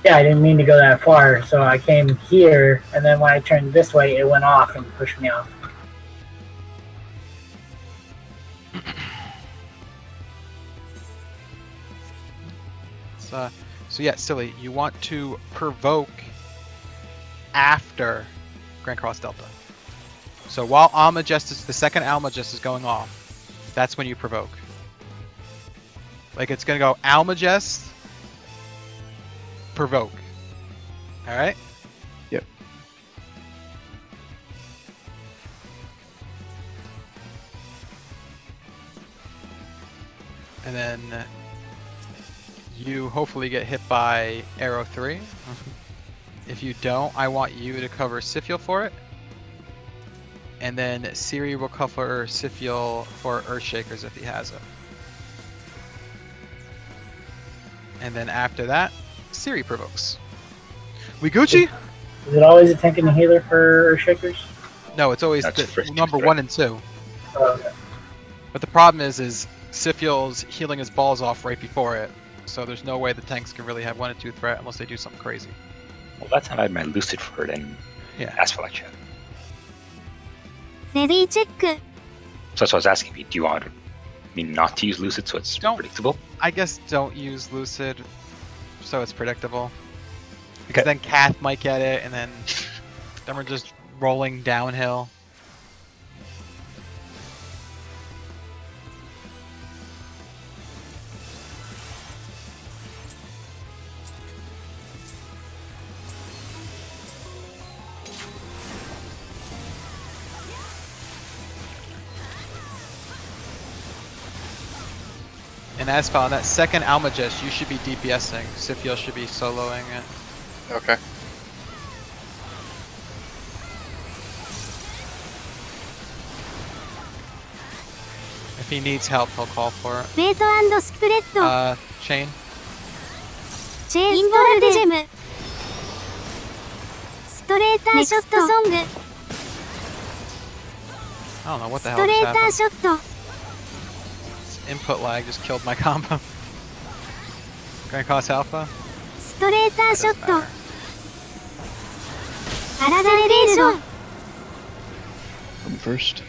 Speaker 6: Yeah, I didn't mean to go that far, so I came here, and then when I turned this way, it went off and pushed me off.
Speaker 1: So yeah, silly. You want to provoke after Grand Cross Delta. So while Almagest is the second Almagest is going off, that's when you provoke. Like it's gonna go Almagest, provoke. All right.
Speaker 7: Yep.
Speaker 1: And then you hopefully get hit by Arrow 3. If you don't, I want you to cover Siphiel for it. And then Siri will cover Siphiel for Earthshakers if he has it. And then after that, Siri provokes. We Gucci?
Speaker 6: Is it always a tank and a healer for Shakers?
Speaker 1: No, it's always
Speaker 2: That's
Speaker 1: the
Speaker 2: first
Speaker 1: number
Speaker 2: two,
Speaker 1: 1 and 2.
Speaker 6: Oh, okay.
Speaker 1: But the problem is Sifil's healing his balls off right before it. So there's no way the tanks can really have 1 and 2 threat unless they do something crazy.
Speaker 2: Well, that's how I had my Lucid for it and
Speaker 1: Yeah.
Speaker 2: Asphalt chat.
Speaker 8: レディーチェック
Speaker 2: So that's what I was asking you. Do you want me not to use Lucid so it's
Speaker 1: Don't.
Speaker 2: predictable?
Speaker 1: I guess don't use Lucid so it's predictable. Because then Kath might get it and then we're just rolling downhill. And Asphalt, on that second Almagest, you should be DPSing. Sifil should be soloing it.
Speaker 3: Okay.
Speaker 1: If he needs help, he'll call for it.
Speaker 8: ウェイト&スプレッド
Speaker 1: Chain.
Speaker 8: チェーンストラテジェムストレーターショットソング
Speaker 1: I don't know what
Speaker 8: ス
Speaker 1: the
Speaker 8: ト
Speaker 1: hell
Speaker 8: レ
Speaker 1: just
Speaker 8: ーター
Speaker 1: happened.
Speaker 8: ショット
Speaker 1: Input lag just killed my combo. Grand Cross Alpha?
Speaker 8: ストレーターショッ
Speaker 1: Doesn't
Speaker 8: ト
Speaker 1: matter.
Speaker 8: アラザレレーション
Speaker 7: I'm first.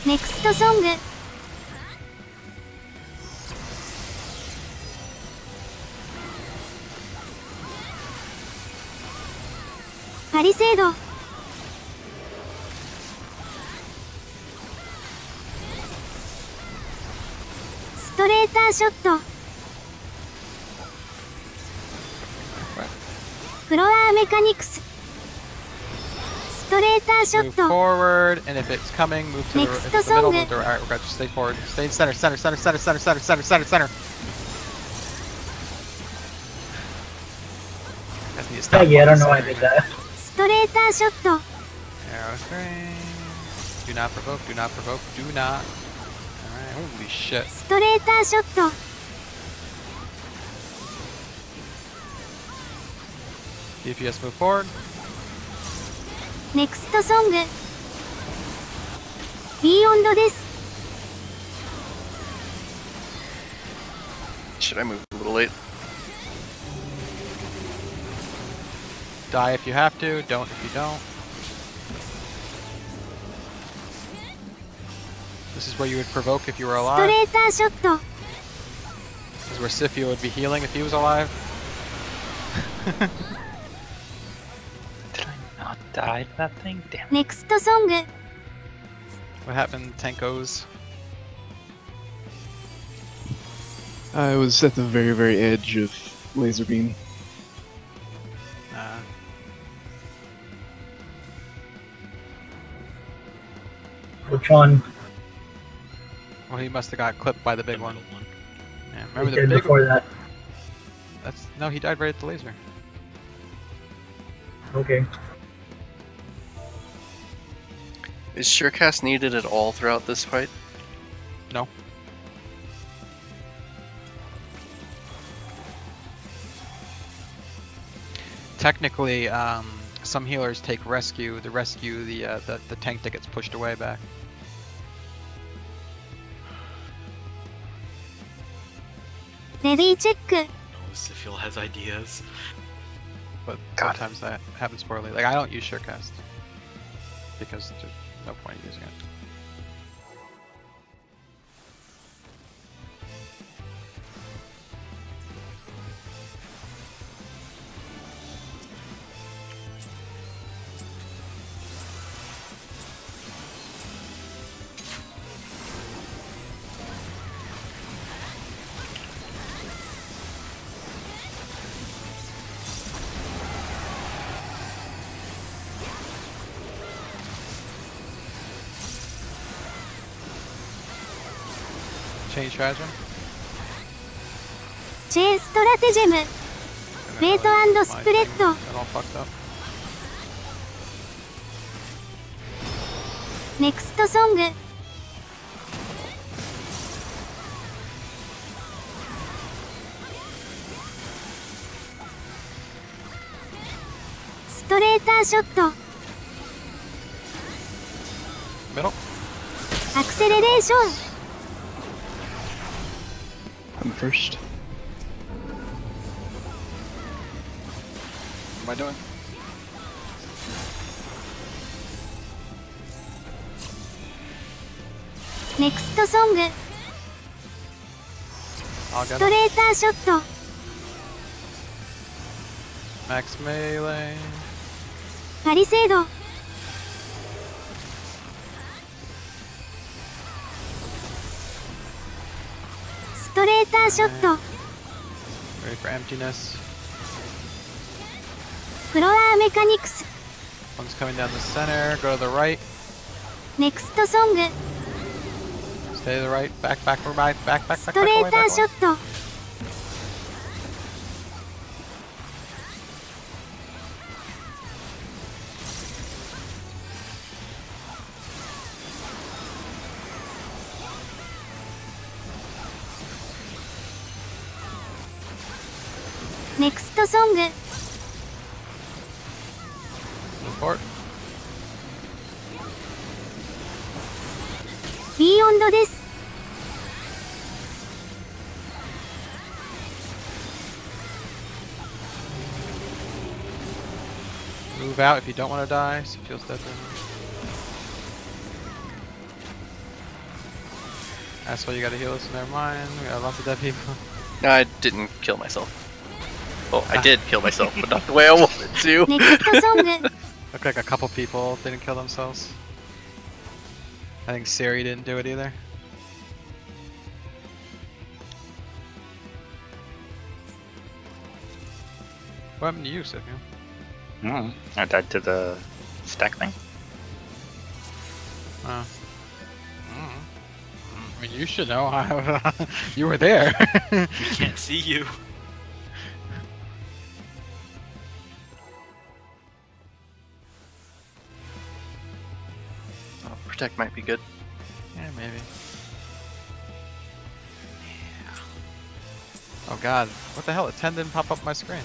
Speaker 8: Next song. Palisade. Straighter shot. Floor mechanics.
Speaker 1: Move forward, and if it's coming, move to
Speaker 8: Next
Speaker 1: the middle. Move to,
Speaker 8: song.
Speaker 1: alright, we're gonna just stay forward. Stay in center, center, center, center, center, center, center, center, center. Guys need to stop.
Speaker 6: Yeah, I don't know why I did that.
Speaker 8: Straighter shot.
Speaker 1: Arrow string. Do not provoke, do not provoke, do not. Alright, holy shit.
Speaker 8: Straighter shot.
Speaker 1: DPS move forward.
Speaker 8: Next song. Beyond です。
Speaker 3: Should I move a little late?
Speaker 1: Die if you have to, don't if you don't. This is where you would provoke if you were alive.
Speaker 8: Straighter shot.
Speaker 1: This is where Sefi would be healing if he was alive.
Speaker 2: Did I not die to that thing? Damn it.
Speaker 8: Next song.
Speaker 1: What happened, Tankos?
Speaker 7: I was at the very, very edge of laser beam.
Speaker 6: Which one?
Speaker 1: Well, he must have got clipped by the big one.
Speaker 9: One.
Speaker 1: Yeah,
Speaker 6: He
Speaker 1: remember the
Speaker 6: did
Speaker 1: big
Speaker 6: before
Speaker 1: one?
Speaker 6: that.
Speaker 1: That's no, he died right at the laser.
Speaker 6: Okay.
Speaker 3: Is Surecast needed at all throughout this fight?
Speaker 1: No. Technically, some healers take rescue. The tank that gets pushed away back.
Speaker 8: Ready check.
Speaker 9: No, Sefi has ideas.
Speaker 1: But sometimes that happens poorly. Like, I don't use Surecast because there's no point in using it. Chain stratagem.
Speaker 8: Chain stratagem. Wait and spread.
Speaker 1: Got all fucked up.
Speaker 8: ネクストソングストレーターショット
Speaker 1: Middle.
Speaker 8: アクセレレーション
Speaker 7: I'm first.
Speaker 9: What am I doing?
Speaker 8: ネクストソング
Speaker 1: I'll
Speaker 8: ス
Speaker 1: get
Speaker 8: ト
Speaker 1: him.
Speaker 8: レーターショット
Speaker 1: Max melee.
Speaker 8: パリセード ストレーターショット
Speaker 1: Ready for emptiness.
Speaker 8: フロアメカニクス
Speaker 1: One's coming down the center. Go to the right.
Speaker 8: ネクストソング
Speaker 1: Stay to the right. Back, back, back, back, back,
Speaker 8: ス
Speaker 1: back,
Speaker 8: ト
Speaker 1: back,
Speaker 8: レ
Speaker 1: back,
Speaker 8: ーター
Speaker 1: back,
Speaker 8: ショ
Speaker 1: back.
Speaker 8: ットネクストソング
Speaker 1: Report.
Speaker 8: ビーオンドです
Speaker 1: Move out if you don't want to die. So feels dead. That's why you gotta heal us. Never mind. We got lots of dead people.
Speaker 3: No, I didn't kill myself. Oh, I did kill myself, but not the way I wanted to.
Speaker 8: ネクストソング
Speaker 1: Looked like a couple people didn't kill themselves. I think Siri didn't do it either. What happened to you, Sefi?
Speaker 2: I died to the stack thing.
Speaker 1: Oh. I mean, you should know. You were there.
Speaker 9: We can't see you.
Speaker 3: Oh, protect might be good.
Speaker 1: Yeah, maybe. Oh god, what the hell? A 10 didn't pop up my screen.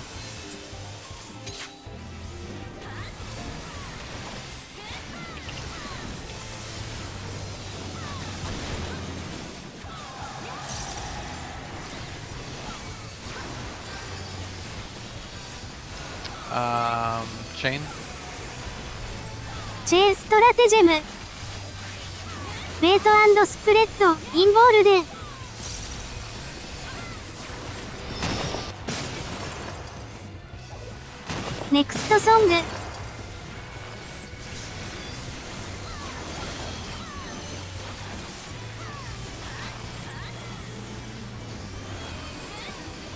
Speaker 1: Chain.
Speaker 8: チェーンストラテジェムウェイト&スプレッドインボールでネクストソング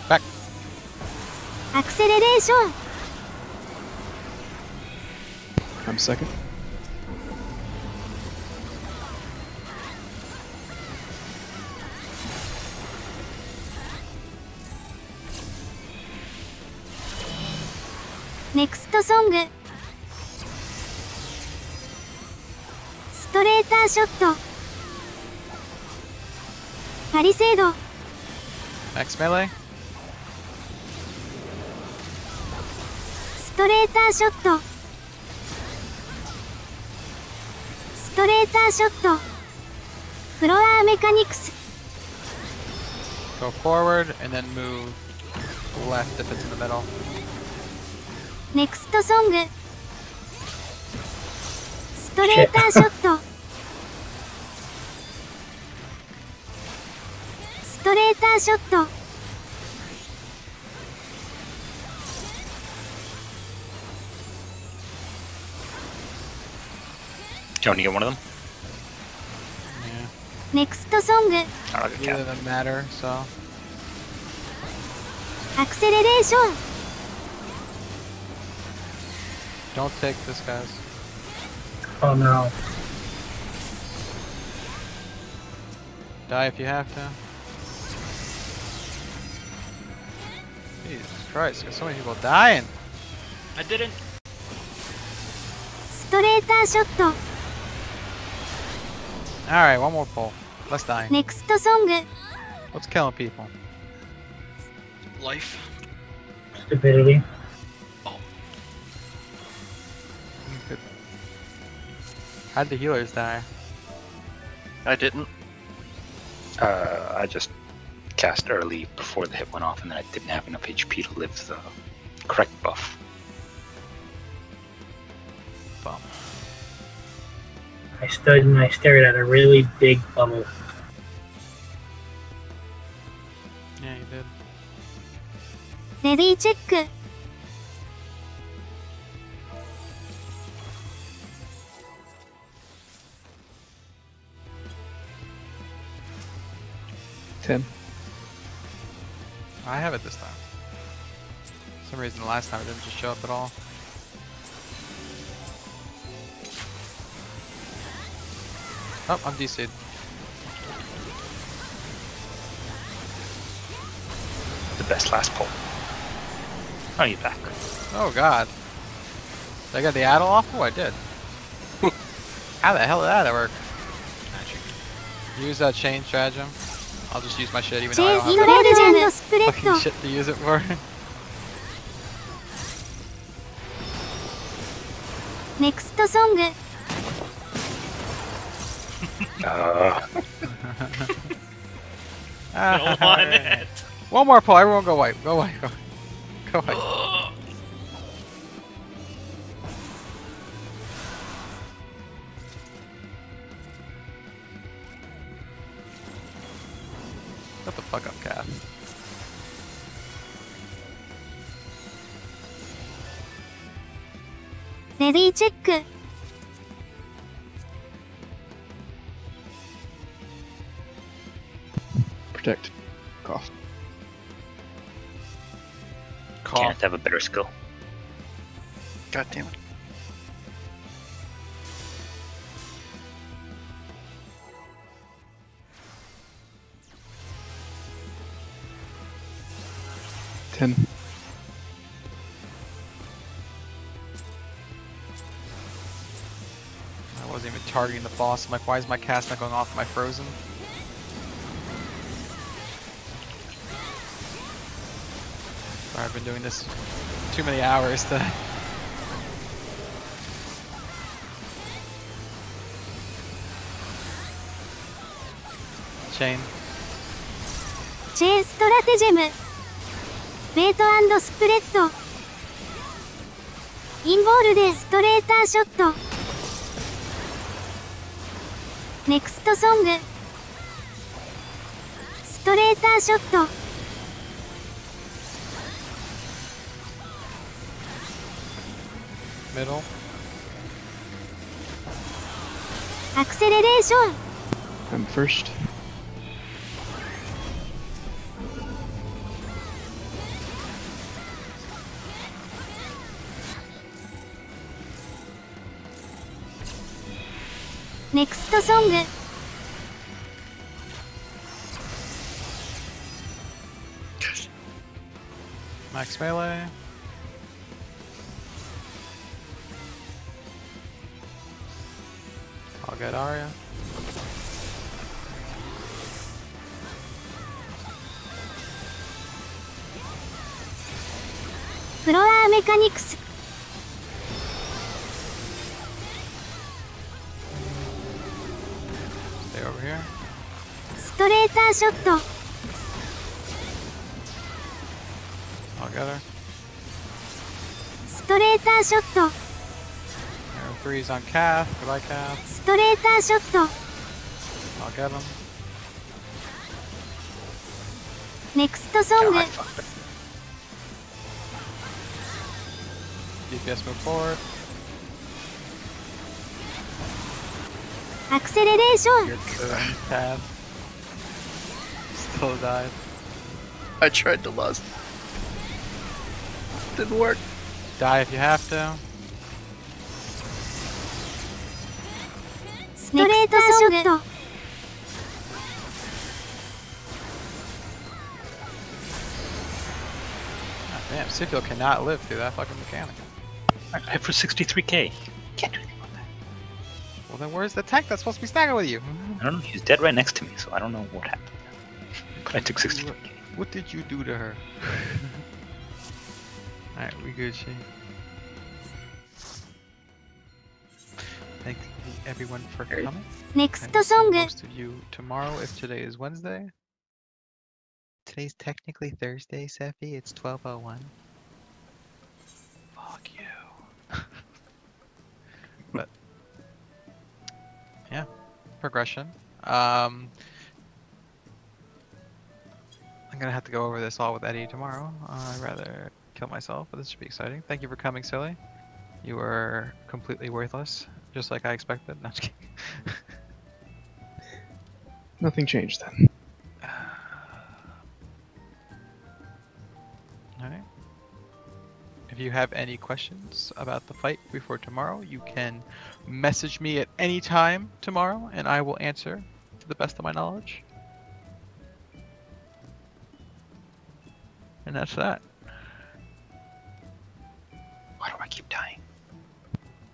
Speaker 1: バック
Speaker 8: アクセレレーション
Speaker 7: I'm second.
Speaker 8: ネクストソングストレーターショットパリセード
Speaker 1: Max melee.
Speaker 8: ストレーターショットストレーターショットフロアメカニクス
Speaker 1: Go forward and then move left if it's in the middle.
Speaker 8: ネクストソングストレーターショットストレーターショット
Speaker 2: Do you want to get one of them?
Speaker 1: Yeah.
Speaker 8: ネクストソング
Speaker 2: I'll get
Speaker 1: It
Speaker 2: cat.
Speaker 1: doesn't matter, so.
Speaker 8: アクセレレーション
Speaker 1: Don't take this, guys.
Speaker 6: Oh no.
Speaker 1: Die if you have to. Jesus Christ, there's so many people dying.
Speaker 9: I didn't.
Speaker 8: ストレーターショット
Speaker 1: Alright, one more pull. Let's die.
Speaker 8: ネクストソング
Speaker 1: What's killing people?
Speaker 9: Life.
Speaker 6: Stupidity.
Speaker 1: How'd the healers die?
Speaker 3: I didn't.
Speaker 2: I just cast early before the hit went off, and then I didn't have enough HP to live the correct buff.
Speaker 1: Bum.
Speaker 6: I stood and I stared at a really big bubble.
Speaker 1: Yeah, you did.
Speaker 8: レディーチェック
Speaker 7: 10.
Speaker 1: I have it this time. For some reason, the last time it didn't just show up at all. Oh, I'm DC'd.
Speaker 2: The best last pull. Oh, you're back.
Speaker 1: Oh god. Did I get the addle off? Oh, I did. How the hell did that work? Use that chain stratagem. I'll just use my shit even
Speaker 8: チ
Speaker 1: though
Speaker 8: ェ
Speaker 1: I
Speaker 8: イ
Speaker 1: don't
Speaker 8: ス
Speaker 1: have
Speaker 8: トレージェンドスプレッ
Speaker 1: fucking
Speaker 8: ド
Speaker 1: shit to use it for.
Speaker 8: ネクストソング
Speaker 9: Don't want it.
Speaker 1: One more pull, everyone go white. Go white. Go white. Shut the fuck up, Kath.
Speaker 8: Ready, check.
Speaker 7: Protect. Cough.
Speaker 2: Can't have a better skill.
Speaker 3: God damn it.
Speaker 7: Ten.
Speaker 1: I wasn't even targeting the boss. I'm like, why is my cast not going off? Am I frozen? Sorry, I've been doing this too many hours to... Chain.
Speaker 8: チェーンストラテジェム。ベイト&スプレッド。インボールでストレーターショット。ネクストソング。ストレーターショット。
Speaker 1: Middle.
Speaker 8: アクセレレーション。
Speaker 7: I'm first.
Speaker 8: Next song.
Speaker 1: Max melee. I'll get Aria.
Speaker 8: Floor mechanics.
Speaker 1: Stay over here.
Speaker 8: Straighter shot.
Speaker 1: I'll get her.
Speaker 8: Straighter shot.
Speaker 1: Arrow 3's on Cath. Goodbye, Cath.
Speaker 8: Straighter shot.
Speaker 1: I'll get him.
Speaker 8: Next song.
Speaker 1: DPS move forward.
Speaker 8: Acceleration.
Speaker 1: You're good, Cath. Still died.
Speaker 3: I tried to lust. Didn't work.
Speaker 1: Die if you have to.
Speaker 8: Straighter shot.
Speaker 1: God damn, Sefi cannot live through that fucking mechanic.
Speaker 2: I hit for 63k. Can't do anything about that.
Speaker 1: Well, then where's the tank that's supposed to be stacking with you?
Speaker 2: I don't know. He's dead right next to me, so I don't know what happened. But I took 60.
Speaker 1: What did you do to her? Alright, we Gucci. Thank everyone for coming.
Speaker 8: Next
Speaker 1: I will see
Speaker 8: song.
Speaker 1: most of you tomorrow if today is Wednesday. Today's technically Thursday, Sefi. It's 12:01. Fuck you. But yeah, progression. I'm gonna have to go over this all with Eddie tomorrow. I'd rather kill myself, but this should be exciting. Thank you for coming, Silly. You were completely worthless, just like I expected. No, I'm just kidding.
Speaker 7: Nothing changed then.
Speaker 1: Alright. If you have any questions about the fight before tomorrow, you can message me at any time tomorrow, and I will answer to the best of my knowledge. And that's that.
Speaker 2: Why do I keep dying?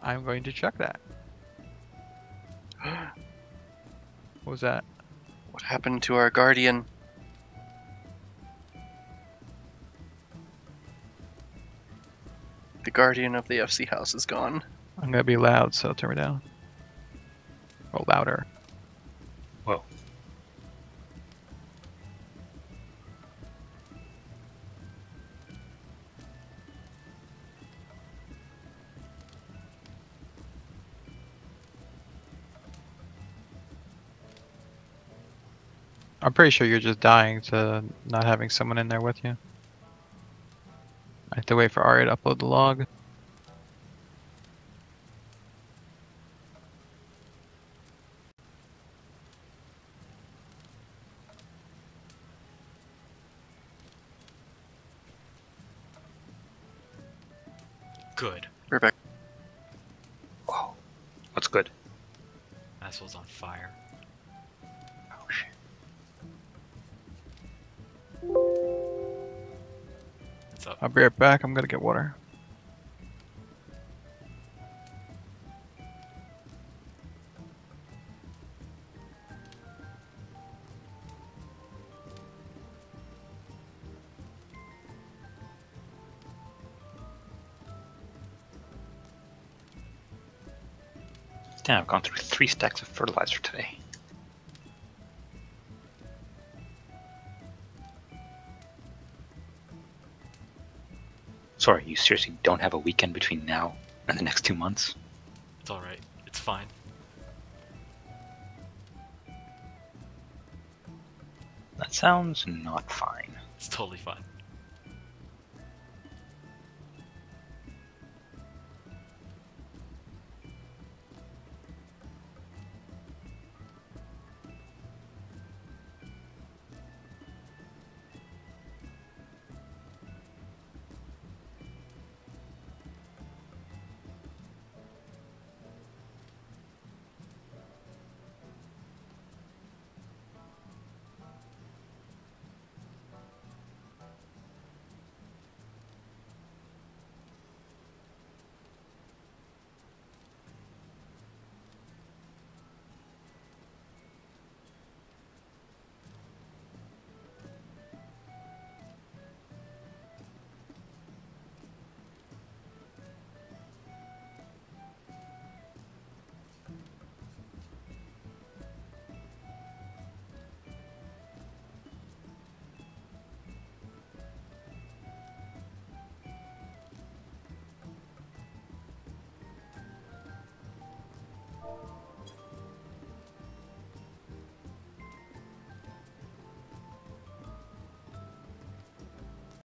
Speaker 1: I'm going to check that. What was that?
Speaker 3: What happened to our guardian? The guardian of the FC house is gone.
Speaker 1: I'm gonna be loud, so turn me down. Or louder.
Speaker 2: Whoa.
Speaker 1: I'm pretty sure you're just dying to not having someone in there with you. I have to wait for Aria to upload the log.
Speaker 9: Good.
Speaker 3: We're back.
Speaker 2: Whoa. What's good?
Speaker 9: Asshole's on fire.
Speaker 2: Oh shit.
Speaker 9: What's up?
Speaker 1: I'll be right back. I'm gonna get water.
Speaker 2: Damn, I've gone through 3 stacks of fertilizer today. Sorry, you seriously don't have a weekend between now and the next 2 months?
Speaker 9: It's alright. It's fine.
Speaker 2: That sounds not fine.
Speaker 9: It's totally fine.